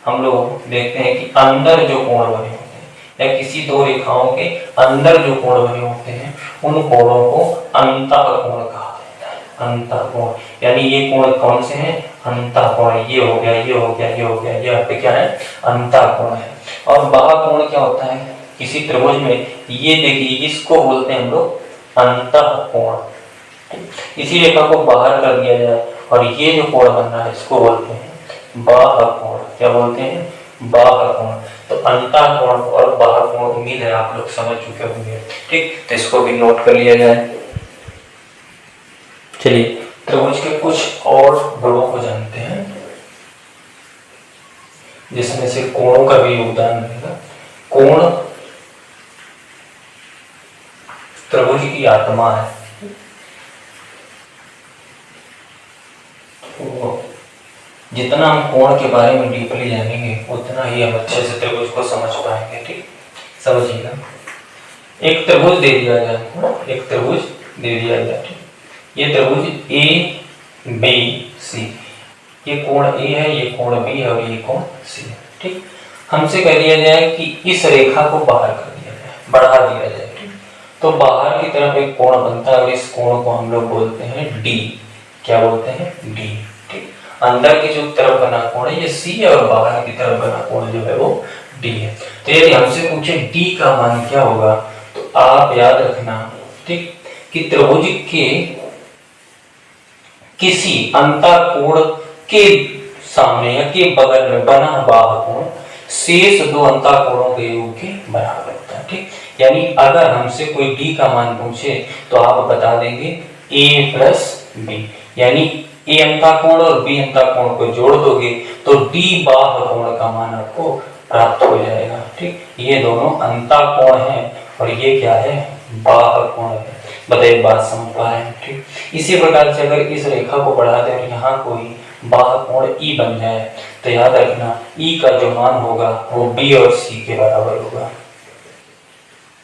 हम लोग देखते हैं कि अंदर जो कोण बने होते हैं या किसी दो रेखाओं के अंदर जो कोण बने होते हैं उन कोणों को अंतः कोण कहा जाता है। अंतः कोण यानी ये कोण कौन से हैं अंतः कोण। ये हो गया, ये हो गया, ये हो गया, ये आपके क्या है अंतः कोण है। और बाह्य कोण क्या होता है किसी त्रिभुज में, ये देखिए इसको बोलते हैं हम लोग अंतः कोण। इसी रेखा को बाहर कर दिया जाए और ये जो कोण बन रहा है इसको बोलते हैं बाह्य कोण। क्या बोलते हैं बाह्य कोण। तो अंतः कोण और बाह्य कोण उम्मीद है आप लोग समझ चुके होंगे। ठीक, तो इसको भी नोट कर लिया जाए। चलिए त्रिभुज के कुछ और गुणों को जानते हैं जिसमें से कोणों का भी योगदान रहेगा। कोण त्रिभुज की आत्मा है। तो जितना हम कोण के बारे में डीपली जानेंगे उतना ही हम अच्छे से त्रिभुज को समझ पाएंगे। ठीक, समझिएगा। एक त्रिभुज दे दिया जाए, एक त्रिभुज दे दिया जाए। ये त्रिभुज ए बी सी, ये कोण ए है, ये कोण बी है और ये कोण सी है। ठीक, हमसे कह दिया जाए कि इस रेखा को बाहर कर दिया जाए, बढ़ा दिया जाए। ठीक, तो बाहर की तरफ एक कोण बनता है और इस कोण को हम लोग बोलते हैं डी। क्या बोलते हैं? डी। ठीक, अंदर की जो तरफ बना कोण है ये सी है और बाहर की तरफ बना कोण जो है वो डी है। तो यदि हमसे पूछे डी का मान क्या होगा तो आप याद रखना, ठीक, कि त्रिभुज के किसी अंतःकोण के सामने या के बगल में बना बाह्य कोण शेष दो अंतःकोणों के योग के बराबर होता है। ठीक, यानी अगर हमसे कोई डी का मान पूछे तो आप बता देंगे ए प्लस बी, यानी ए अंतःकोण और बी अंतःकोण को जोड़ दोगे तो डी बाह्य कोण का मान आपको प्राप्त हो जाएगा। ठीक, ये दोनों अंतःकोण हैं और ये क्या है? बाह्य कोण है। बताइए बात समझ पा रहे हैं? ठीक, इसी प्रकार से अगर इस रेखा को बढ़ा दें और यहाँ कोई बाह्य कोण ई बन जाए तो याद रखना ई का जो मान होगा वो बी और सी के बराबर होगा।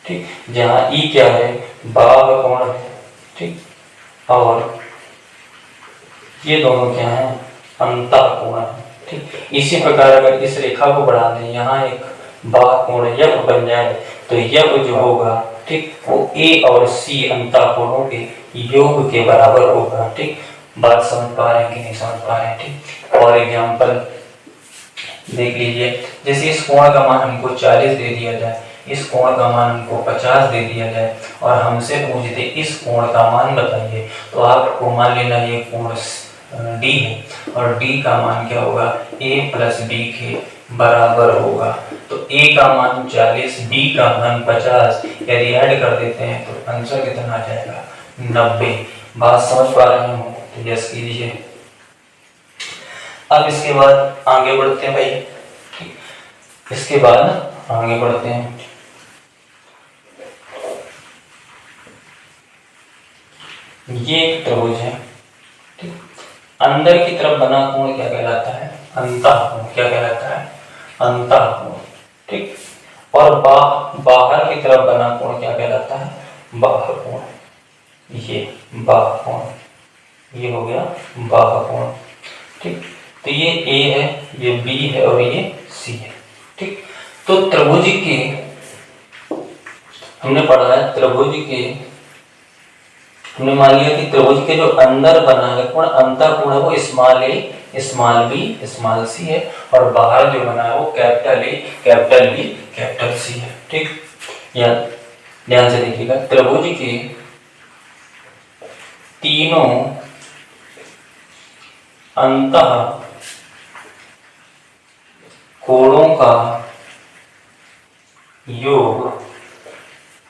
ठीक, जहाँ ई क्या है? बाह्य कोण है। ठीक, और ये दोनों क्या है? अंतःकोण है। ठीक, इसी प्रकार अगर इस रेखा को बढ़ा दें, यहाँ एक बाह्य कोण यफ बन जाए तो यफ जो होगा, ठीक, वो ए और सी अंतःकोणों के योग के बराबर होगा। ठीक, बात समझ पा रहे हैं कि नहीं समझ पा रहे हैं? ठीक, और एग्जाम्पल देख लीजिए। जैसे इस कोण का मान हमको 40 दे दिया जाए, इस कोण का मान हमको 50 दे दिया जाए और हमसे पूछ दे इस कोण का मान बताइए, तो आपको मान लेना ये कोण डी है और डी का मान क्या होगा? ए प्लस बी के बराबर होगा। तो ए का मान 40, बी का मान 50, यदि ऐड कर देते हैं तो आंसर कितना आ जाएगा? 90। बात समझ पा रहे हो तो यस कीजिए। अब इसके बाद आगे बढ़ते हैं भाई। इसके बाद आगे बढ़ते हैं। ये एक त्रिभुज है। ठीक, अंदर की तरफ बना कोण क्या कहलाता है? अंतःकोण। क्या कहलाता है? अंतःकोण। ठीक, और बाहर की तरफ बना कोण क्या कहलाता है? बाह्य कोण। ये बाह्य कोण, ये हो गया बाह्य कोण। ठीक, तो ये ए है, ये बी है और ये सी है। ठीक, तो त्रिभुज के हमने पढ़ा है, त्रिभुज के हमने मान लिया कि त्रिभुज के जो अंदर बना है कोण अंतःकोण है वो small A small B small C है और बाहर जो बना है वो capital A capital B capital C है। ठीक, या ध्यान से देखिएगा, त्रिभुज के तीनों अंतः कोणों का योग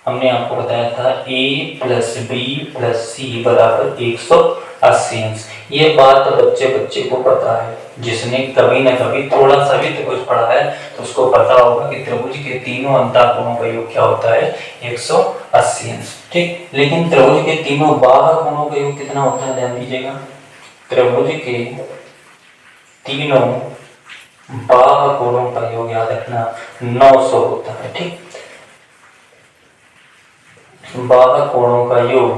हमने आपको बताया था a प्लस बी प्लस सी बराबर 180 अंश। ये बात बच्चे को पता है, जिसने कभी ना कभी थोड़ा सा भी त्रिभुज पढ़ा है तो उसको पता होगा कि त्रिभुज के तीनों अंतःकोणों का योग क्या होता है? 180 अंश। ठीक, लेकिन त्रिभुज के तीनों बाह्य कोणों का योग कितना होता है? ध्यान दीजिएगा, त्रिभुज के तीनों बाह्य कोणों का योग याद रखना 900 होता है। ठीक, बाह्य कोणों का योग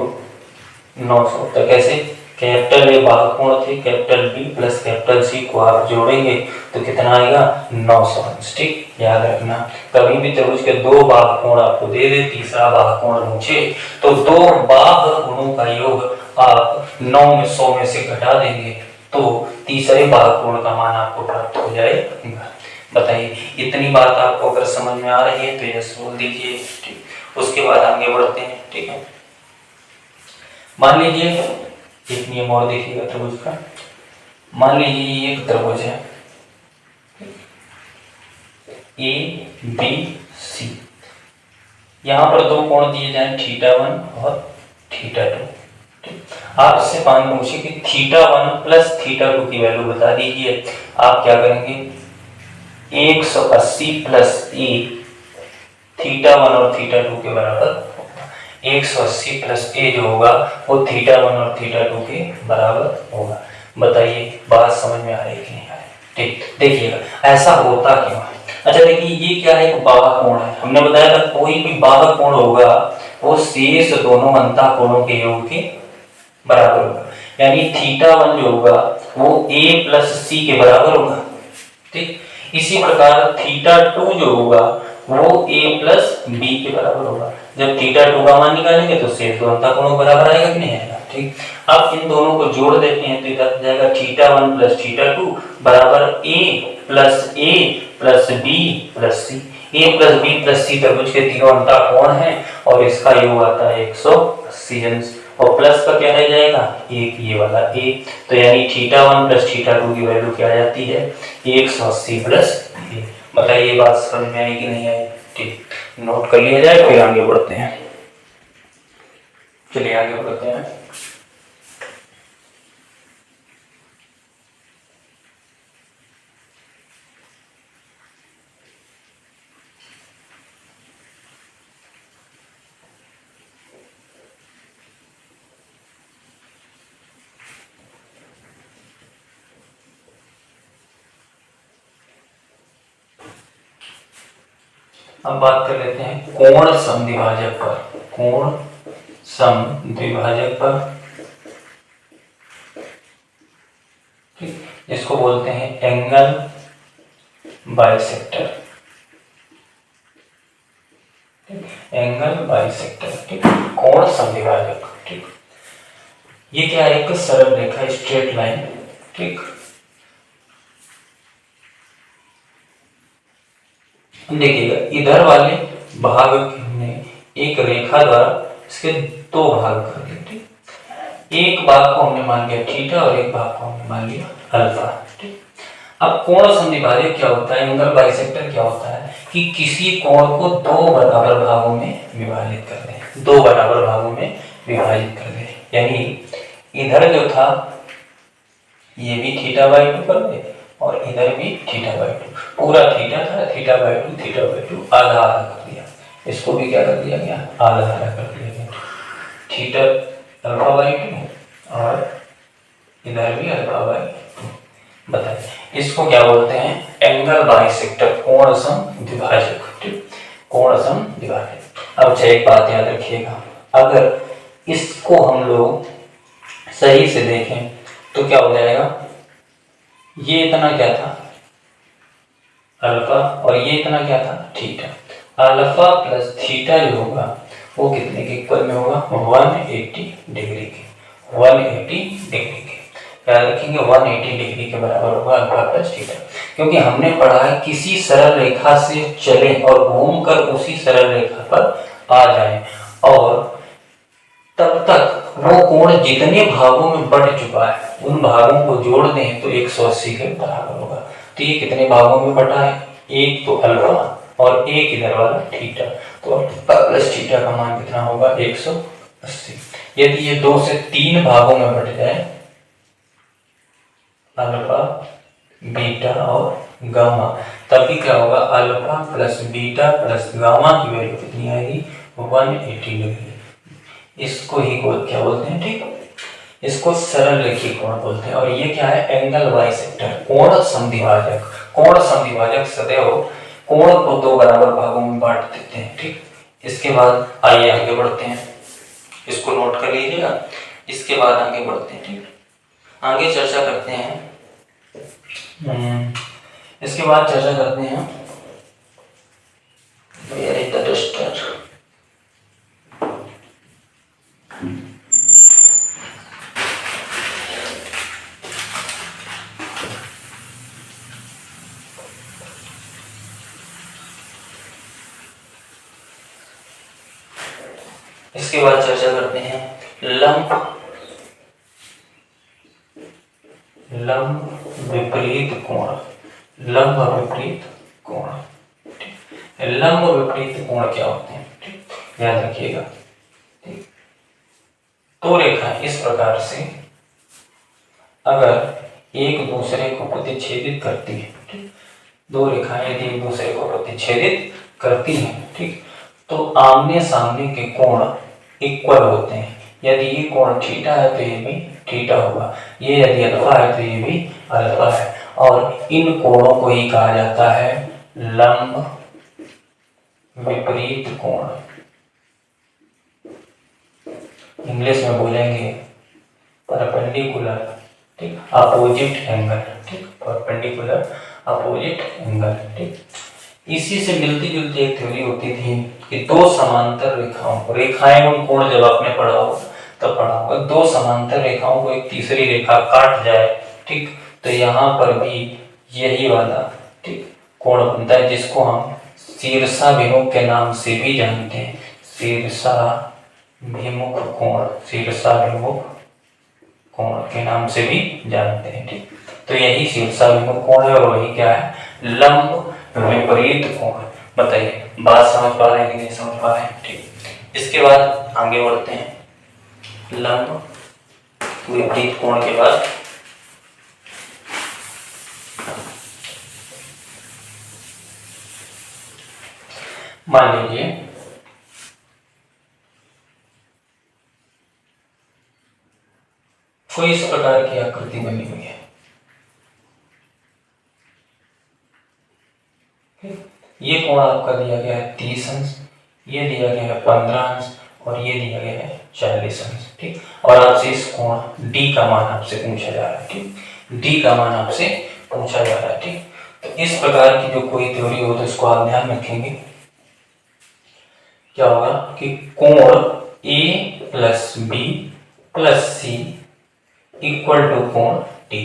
900 होता है। कैसे? कैपिटल ए बाह्य कोण थे, capital B plus capital C को आप जोड़ेंगे तो कितना आएगा? 900 अंश। ठीक, याद रखना, कभी भी त्रिभुज के दो बाह्य कोण आपको दे दे, तीसरा बाह्य कोण पूछे तो दो बाह्य कोणों का योग आप 9 में 100 में से घटा देंगे तो तीसरे बाह्य कोण का मान आपको प्राप्त हो जाएगा। बताइए, इतनी बात आपको अगर समझ में आ रही है तो यस बोल दीजिए। ठीक, उसके बाद आगे बढ़ते हैं। ठीक है, मान लीजिए एक नियम और देखिएगा त्रिभुज का। मान लीजिए ये एक त्रिभुज है ए बी सी, यहाँ पर दो कोण दिए जाए θ1 और θ2। आप इससे पान पूछे कि θ1 प्लस θ2 की वैल्यू बता दीजिए। आप क्या करेंगे, 180 प्लस ए θ1 और θ2 के बराबर, 180 प्लस ए जो होगा वो θ1 और θ2 के बराबर होगा। बताइए बात समझ में आ रही है कि नहीं आ रही? ठीक, देखिएगा ऐसा होता क्यों है। अच्छा देखिए, ये क्या है, एक बाह्य कोण है। हमने बताया था कोई भी बाह्य कोण होगा वो शेष दोनों अंतः कोणों के योग के बराबर होगा। यानी θ1 जो होगा वो a प्लस सी के बराबर होगा। ठीक, इसी प्रकार θ2 जो होगा वो a प्लस बी के बराबर होगा। जब θ2 का मान निकालेंगे तो शेष दो अंतः कोणों के बराबर आएगा कि नहीं आएगा। ठीक, अब इन दोनों को जोड़ देते हैं तो इधर जाएगा θ1 प्लस θ2 बराबर a plus B plus C. A plus B plus C त्रिभुज के तीनों अंतः कोण हैं और इसका योग आता है 180 अंश, और प्लस का क्या रह जाएगा, एक ये वाला ए। तो यानी θ1 प्लस θ2 की वैल्यू क्या आ जाती है, 180 प्लस ए। बताइए बात समझ में आई कि नहीं आई? ठीक, नोट कर लिया जाए फिर आगे बढ़ते हैं। चलिए आगे बढ़ते हैं। अब बात कर लेते हैं कोण समद्विभाजक पर। कोण समद्विभाजक पर, ठीक, इसको बोलते हैं एंगल बाइसेक्टर। एंगल बाइसेक्टर, ठीक, कोण समद्विभाजक। ठीक, ये क्या है, एक सरल रेखा, स्ट्रेट लाइन। ठीक, देखिएगा इधर वाले भाग में एक रेखा द्वारा इसके दो भाग कर दिए। ठीक, एक भाग को हमने मान लिया थीटा और एक भाग को हमने मान लिया अल्फा। ठीक, अब कोण समद्विभाजक क्या होता है, एंगल बाइसेक्टर क्या होता है कि किसी कोण को दो बराबर भागों में विभाजित कर दें, दो बराबर भागों में विभाजित कर दें। यानी इधर जो था ये भी θ/2 कर दे और इधर भी θ/2, पूरा थीटा था, θ/2 आधा आधा कर दिया। इसको भी क्या कर दिया गया, आधा आधा कर दिया गया। थीटा α/2 और इधर भी α/2। बताइए इसको क्या बोलते हैं, एंगल बाइसेक्टर, कोण समद्विभाजक। ठीक, कोण समद्विभाजक। अब अच्छा एक बात याद रखिएगा, अगर इसको हम लोग सही से देखें तो क्या हो जाएगा, ये इतना क्या था अल्फा और ये इतना क्या था थीटा। अल्फा प्लस थीटा जो होगा वो कितने के इक्वल में होगा, 180 डिग्री के। 180 डिग्री के याद रखेंगे, 180 डिग्री के बराबर होगा अल्फा प्लस थीटा। क्योंकि हमने पढ़ा है किसी सरल रेखा से चले और घूमकर उसी सरल रेखा पर आ जाए और तब तक वो कोण जितने भागों में बढ़ चुका है उन भागों को जोड़ दें तो 180 के बराबर होगा। तो ये कितने भागों में बटा है, एक तो अल्फा और एक इधर वाला थीटा, तो अल्फा प्लस थीटा का मान कितना होगा, 180। यदि ये 2 से 3 भागों में बट जाए, अल्फा बीटा और गामा, तब भी क्या होगा, alpha plus beta plus gamma की वैल्यू कितनी आएगी, 180 डिग्री। इसको ही क्या बोलते हैं, ठीक, इसको सरल रेखीय कोण बोलते हैं। और ये क्या है, एंगल बाइसेक्टर, कोण समद्विभाजक। कोण समद्विभाजक सदैव कोण को दो बराबर भागों में बांट देते हैं। ठीक, इसके बाद आइए आगे बढ़ते हैं, इसको नोट कर लीजिएगा। इसके बाद आगे बढ़ते हैं, ठीक, आगे चर्चा करते हैं। इसके बाद चर्चा करते हैं इसके बाद चर्चा करते हैं लंब विपरीत कोण। लंब विपरीत कोण, लंब विपरीत कोण क्या होते हैं, ठीक, याद रखिएगा। ठीक, तो रेखा इस प्रकार से अगर एक दूसरे को प्रतिच्छेदित करती है, ठीक, दो रेखाएं यदि एक दूसरे को प्रतिच्छेदित करती हैं, ठीक, तो आमने सामने के कोण इक्वल होते हैं। यदि ये कोण थीटा है तो ये भी थीटा होगा, ये यदि अल्फा है तो ये भी अल्फा है, और इन कोणों को ही कहा जाता है लंब विपरीत कोण। इंग्लिश में बोलेंगे परपेंडिकुलर, ठीक, अपोजिट एंगल, ठीक, परपेंडिकुलर अपोजिट एंगल, ठीक। इसी से मिलती जुलती एक थ्योरी होती थी कि दो समांतर रेखाओं, रेखाएं एवं कोण जब आपने पढ़ा हो तब पढ़ा होगा, दो समांतर रेखाओं को एक तीसरी रेखा काट जाए, ठीक, तो यहाँ पर भी यही वाला, ठीक, कोण बनता है, जिसको हम शीर्षाभिमुख के नाम से भी जानते हैं, शीर्षाभिमुख कोण, शीर्षाभिमुख कोण के नाम से भी जानते हैं, ठीक। तो यही शीर्षाभिमुख कोण है और वही क्या है, लंब विपरीत कोण। बताइए बात समझ पा रहे हैं कि नहीं समझ पा रहे हैं, ठीक। इसके बाद आगे बढ़ते हैं, लंब विपरीत कोण के बाद मान लीजिए कोई इस प्रकार की आकृति बनी हुई है, ये कोण आपका दिया गया है 30 अंश, ये दिया गया है 15 अंश और ये दिया गया है 40 अंश, ठीक। और आपसे इस कोण डी का मान आपसे पूछा जा रहा है, ठीक, डी का मान आपसे पूछा जा रहा है, ठीक। तो इस प्रकार की जो कोई थ्योरी हो तो इसको आप ध्यान रखेंगे, क्या होगा कि कोण A plus B plus C equal to कोण डी,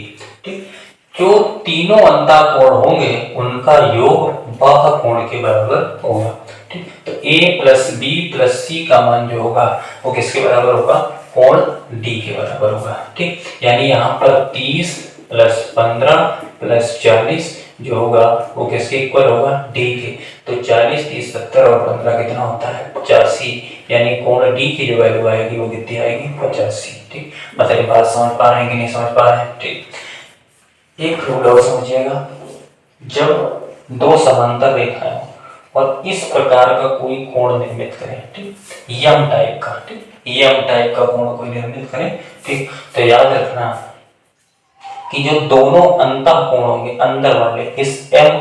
ठीक। जो तीनों अंतःकोण होंगे उनका योग बाह्य कोण के बराबर होगा, ठीक। तो a प्लस बी प्लस सी का मान जो होगा वो किसके बराबर होगा, कोण d के बराबर होगा, ठीक। यानी यहाँ पर 30 प्लस 15 प्लस 40 जो होगा वो किसके इक्वल होगा, d के। तो 40 30 70 और 15 कितना होता है 85, यानी कोण d की जो वैल्यू आएगी वो कितनी आएगी 85, ठीक। मतलब बात समझ पा रहे हैं कि नहीं समझ पा रहे हैं, ठीक। एक रूल और समझिएगा, जब दो समांतर रेखाएं और इस प्रकार का कोई कोण निर्मित करें, ठीक, यम टाइप का, ठीक, यम टाइप का कोण कोई निर्मित करें, ठीक, तो याद रखना कि जो दोनों अंतःकोण होंगे अंदर वाले, इस एम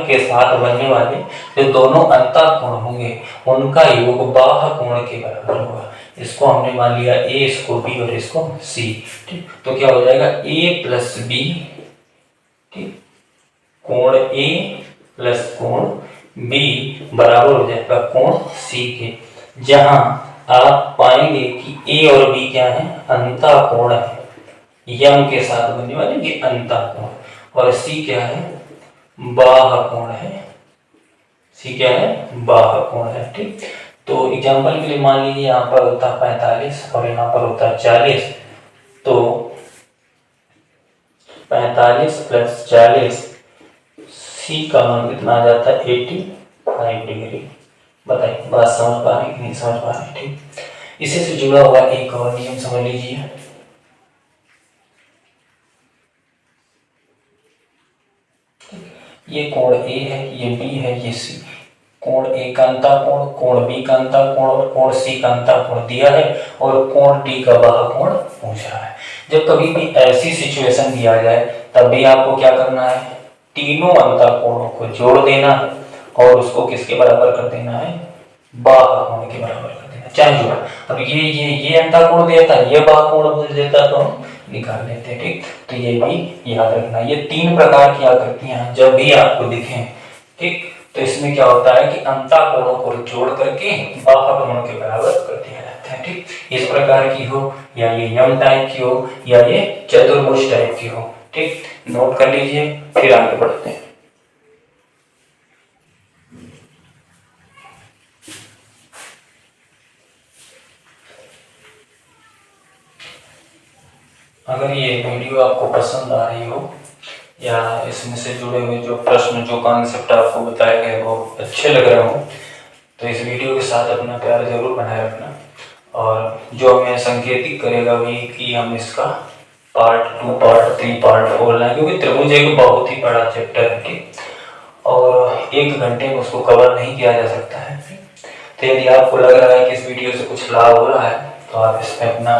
के साथ बनने वाले जो दोनों अंतःकोण होंगे उनका योग बाह्य कोण के बराबर होगा। इसको हमने मान लिया ए, इसको बी और इसको सी, ठीक। तो क्या हो जाएगा ए प्लस बी, ठीक, कोण ए प्लस कोण बी बराबर हो जाएगा कोण सी के, जहां आप पाएंगे कि ए और बी क्या है, अंतःकोण है, यम के साथ बनने वाले ये अंतःकोण, और सी क्या है, बाह्य कोण है, सी क्या है, बाह्य कोण है, ठीक। तो एग्जांपल के लिए मान लीजिए यहाँ पर होता है 45 और यहाँ पर होता है 40, तो 45 प्लस 40 सी का मान कितना आ जाता है 85 डिग्री। बताइए बात समझ पा रहे हैं कि नहीं समझ पा रहे हैं, ठीक। इसी से जुड़ा हुआ एक और नियम समझ लीजिए, ये कोण ए है, ये बी है, ये सी, कोण ए का अंतःकोण, कोण बी का अंतःकोण और कोण सी का अंतःकोण दिया है और कोण डी का बाह्य कोण पूछा है। जब कभी भी ऐसी सिचुएशन दिया जाए तब भी आपको क्या करना है, तीनों अंतःकोणों को जोड़ देना है और उसको किसके बराबर कर देना है, बाह्य कोण के बराबर कर देना, चाहे जो। अब ये अंतःकोण देता है, ये बाह्य कोण बोल देता तो हम निकाल लेते हैं, ठीक। तो ये भी याद रखना, ये तीन प्रकार की आकृतियां जब भी आपको दिखें, ठीक, तो इसमें क्या होता है कि अंतःकोणों को जोड़ करके बाह्य कोण के बराबर कर दिया जाता है, ठीक। इस प्रकार की हो या ये यम टाइप की हो या ये चतुर्भुज टाइप की हो, ठीक, नोट कर लीजिए, फिर आगे बढ़ते हैं। अगर ये वीडियो आपको पसंद आ रही हो या इसमें से जुड़े हुए जो प्रश्न, जो कॉन्सेप्ट आपको बताए गए वो अच्छे लग रहे हों तो इस वीडियो के साथ अपना प्यार जरूर बनाए रखना। और जो हमें संकेतित करेगा वही कि हम इसका पार्ट 2, पार्ट 3, पार्ट 4 लाएं, क्योंकि त्रिभुज एक बहुत ही बड़ा चैप्टर है, ठीक, और 1 घंटे में उसको कवर नहीं किया जा सकता है। तो यदि आपको लग रहा है कि इस वीडियो से कुछ लाभ हो रहा है तो आप इसमें अपना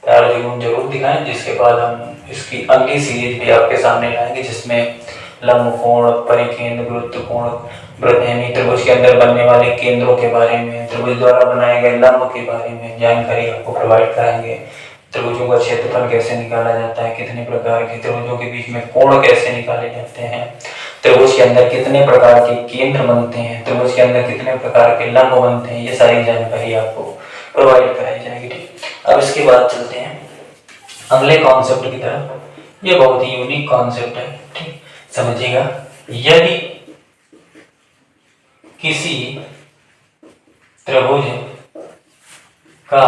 प्यार जरूर दिखाएं, जिसके बाद हम इसकी अगली सीरीज भी आपके सामने लाएंगे, जिसमें लंबकोण, परिकेंद्र, वृत्तकोण, वृत्तहीन त्रिभुज के अंदर बनने वाले केंद्रों के बारे में, त्रिभुज द्वारा बनाए गए लंब के बारे में जानकारी आपको प्रोवाइड कराएंगे। त्रिभुजों का क्षेत्रफल कैसे निकाला जाता है, कितने प्रकार के त्रिभुजों के बीच में कोण कैसे निकाले जाते हैं, त्रिभुज के अंदर कितने प्रकार के केंद्र बनते हैं, त्रिभुज के अंदर कितने प्रकार के लंब बनते हैं, ये सारी जानकारी आपको प्रोवाइड कराई जाएगी, ठीक। अब इसके बाद चलते हैं अगले कॉन्सेप्ट की तरफ। ये बहुत ही यूनिक कॉन्सेप्ट है, ठीक, समझिएगा। यदि किसी त्रिभुज का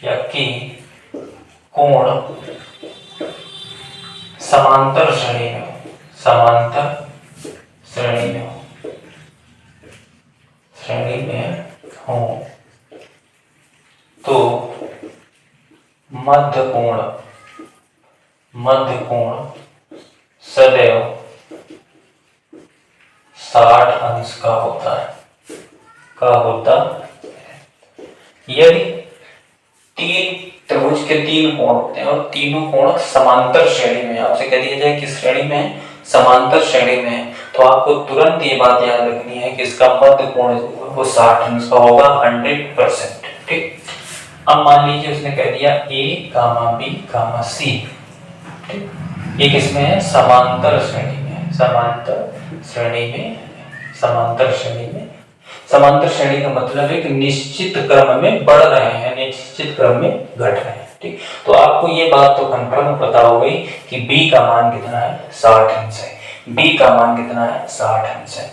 या की कोण समांतर श्रेणी में हो, समांतर श्रेणी में हो तो मध्य कोण सदैव 60 अंश का होता है। यदि त्रिभुज के 3 कोण होते हैं और तीनों कोण समांतर श्रेणी में, आपसे कह दिया जाए किस श्रेणी में, समांतर श्रेणी में, तो आपको तुरंत ये बात याद रखनी है कि इसका मध्य कोण वो 60 अंश का होगा, 100%, ठीक। अब मान लीजिए उसने कह दिया A, B, C, ठीक, ये किसमें है, समांतर श्रेणी में, समांतर श्रेणी का मतलब है कि निश्चित क्रम में बढ़ रहे हैं, निश्चित क्रम में घट रहे हैं, ठीक। तो आपको ये बात तो कंफर्म पता हो गई कि B का मान कितना है, 60 अंश है। B का मान कितना है, 60 अंश है।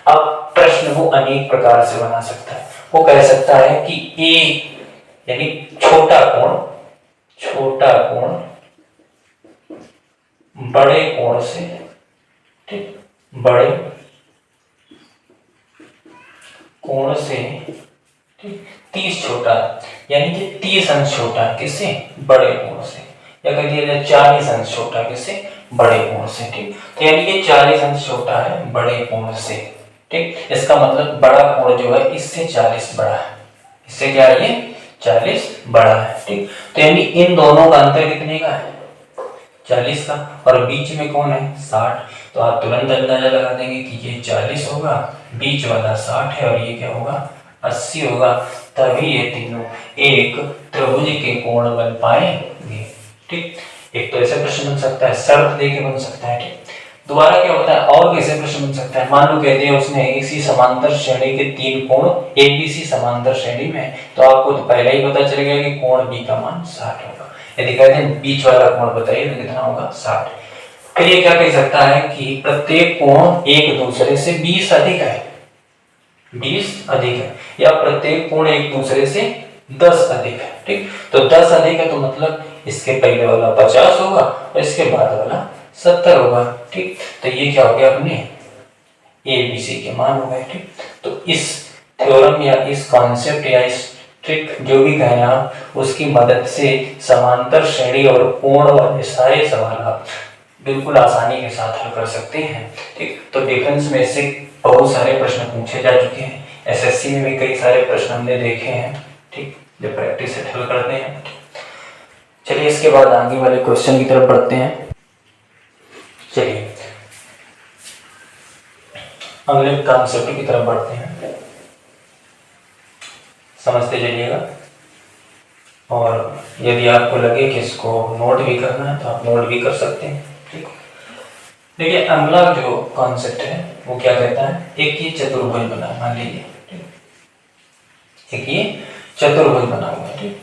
अब प्रश्न वो अनेक प्रकार से बना सकता है। वो कह सकता है कि A यानी छोटा कोण बड़े कोण से, ठीक, बड़े कोण से, ठीक, 30 छोटा है, यानी कि 30 अंश छोटा है किससे, बड़े कोण से, या कह दिया जाए 40 अंश छोटा है किससे, बड़े कोण से, ठीक। तो यानी कि 40 अंश छोटा है बड़े कोण से, ठीक। इसका मतलब बड़ा कोण जो है इससे 40 बड़ा है, इससे क्या है, ये 40 बड़ा है, ठीक। तो यानी इन दोनों का अंतर कितने का है, 40 का, और बीच में कौन है, 60। तो आप तुरंत अंदाजा लगा देंगे कि ये 40 होगा, बीच वाला 60 है, और ये क्या होगा, 80 होगा। तभी ये तीनों एक त्रिभुज के कोण बन पाएंगे, ठीक। एक तो ऐसे प्रश्न बन सकता है, शर्त देके बन सकता है, ठीक। दोबारा क्या होता है, और कैसे प्रश्न बन सकता है, मान लो कहते हैं उसने इसी समांतर श्रेणी के 3 कोण ABC समांतर श्रेणी में, तो आपको तो पहले ही पता चल गया कि कोण B का मान 60 होगा। यदि कहते हैं बीच वाला कोण बताइए तो कितना होगा, 60। फिर ये क्या कह सकता है कि प्रत्येक कोण एक दूसरे से 20 अधिक है, 20 अधिक है, या प्रत्येक कोण एक दूसरे से 10 अधिक है, ठीक। तो 10 अधिक है तो मतलब इसके पहले वाला 50 होगा और इसके बाद वाला 70 होगा, ठीक। तो ये क्या हो गया, अपने ABC के मान हो गए, ठीक। तो इस थ्योरम या इस कॉन्सेप्ट या इस ट्रिक जो भी कहें आप, उसकी मदद से समांतर श्रेणी और कोण वाले सारे सवाल आप बिल्कुल आसानी के साथ हल कर सकते हैं, ठीक। तो डिफेंस में से बहुत सारे प्रश्न पूछे जा चुके हैं, SSC में भी कई सारे प्रश्न हमने देखे हैं, ठीक, जो प्रैक्टिस से हल करते हैं। चलिए इसके बाद आगे वाले क्वेश्चन की तरफ बढ़ते हैं। चलिए अगले कॉन्सेप्ट की तरफ बढ़ते हैं, समझते चलिएगा। और यदि आपको लगे कि इसको नोट भी करना है तो आप नोट भी कर सकते हैं, ठीक। देखिए अगला जो कॉन्सेप्ट है वो क्या कहता है, एक ये चतुर्भुज बना, मान लीजिए, ठीक, एक ये चतुर्भुज बना हुआ है, ठीक।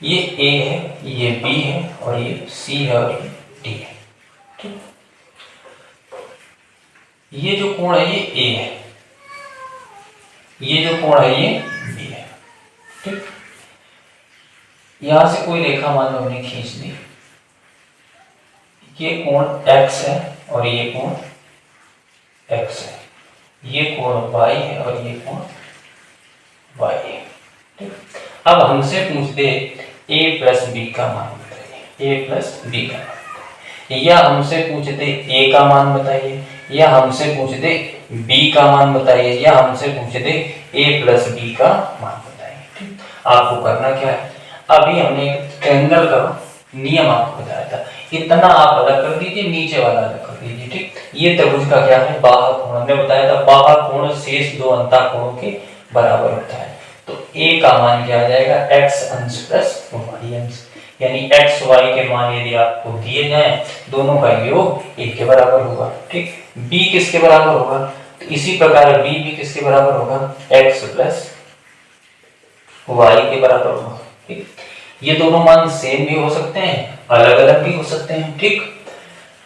ये A है, ये B है, और ये C है, और ये D है, ठीक। ये जो कोण है ये A है, ये जो कोण है ये बी है। ठीक, यहां से कोई रेखा मान लो हमने खींच दी, ये कोण x है और ये कोण x है, ये कोण y है और ये कोण y है। ठीक, अब हमसे पूछ दे a प्लस बी का मान बताइए, a प्लस बी का मान, या हमसे पूछ दे a का मान बताइए, या हमसे पूछ दे b का मान बताइए, या हमसे पूछ दे a प्लस बी का मान बताइए। ठीक, आपको करना क्या है, अभी हमने ट्रायंगल का नियम आपको बताया था, इतना आप अलग कर दीजिए, नीचे वाला अलग कर दीजिए। ठीक, ये त्रिभुज का क्या है, बाह्य कोण, हमने बताया था बाह्य कोण शेष दो अंतःकोणों के बराबर होता है। तो a का मान क्या आ जाएगा, x अंश प्लस y अंश, यानी x y के मान यदि आपको दिए जाएं, दोनों का योग 1 के बराबर होगा। ठीक, b किसके बराबर होगा, तो इसी प्रकार b भी किसके बराबर होगा, x प्लस y के बराबर होगा। ठीक, ये दोनों मान सेम भी हो सकते हैं, अलग अलग भी हो सकते हैं। ठीक,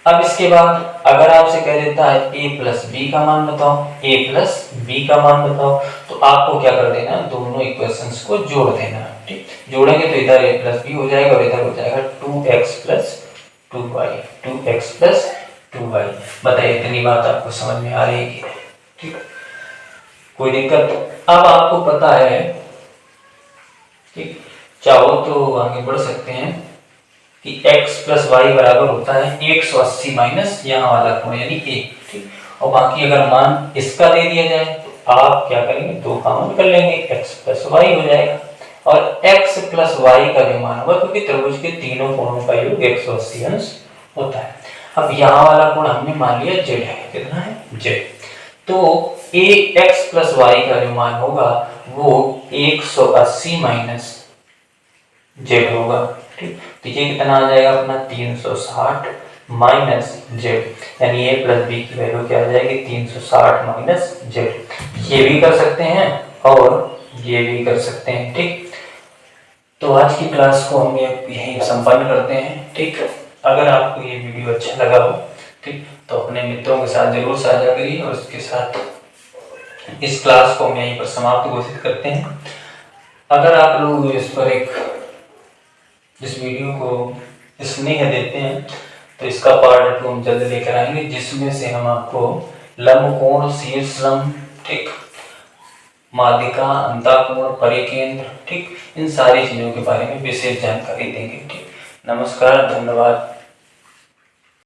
अब इसके बाद अगर आपसे कह देता है a प्लस बी का मान बताओ, a प्लस बी का मान बताओ, तो आपको क्या कर देना है, दोनों इक्वेशंस को जोड़ देना है। ठीक, जोड़ेंगे तो इधर a प्लस बी हो जाएगा और इधर हो जाएगा 2x plus 2y, 2x plus 2y। बताइए इतनी बात आपको समझ में आ रही है कि नहीं? ठीक, कोई दिक्कत? अब आपको पता है, ठीक, चाहो तो आगे बढ़ सकते हैं कि x प्लस वाई बराबर होता है 180 माइनस यहाँ वाला कोण यानी a। ठीक, और बाकी अगर मान इसका दे दिया जाए तो आप क्या करेंगे, दो कॉमन कर लेंगे, x प्लस वाई हो जाएगा, और x प्लस वाई का जो मान होगा, क्योंकि त्रिभुज के तीनों कोणों का योग 180 अंश होता है। अब यहाँ वाला कोण हमने मान लिया z है, कितना है z, तो a x प्लस वाई का जो मान होगा वो 180 माइनस z होगा। ठीक, तो ये कितना आ जाएगा अपना 360 माइनस जेड, यानी a प्लस बी की वैल्यू क्या आ जाएगी, 360 माइनस जेड। ये भी कर सकते हैं और ये भी कर सकते हैं। ठीक, तो आज की क्लास को हम यहीं संपन्न करते हैं। ठीक, अगर आपको ये वीडियो अच्छा लगा हो, ठीक, तो अपने मित्रों के साथ जरूर साझा करिए, और इसके साथ इस क्लास को हम यहीं पर समाप्त घोषित करते हैं। अगर आप लोग इस वीडियो को स्नेह देते हैं तो इसका पार्ट 2 हम जल्द लेकर आएंगे, जिसमें से हम आपको लंबकोण, शीर्षलंब, ठीक, माध्यिका, अंतःकोण, परिकेंद्र, ठीक, इन सारी चीजों के बारे में विशेष जानकारी देंगे। ठीक, नमस्कार, धन्यवाद।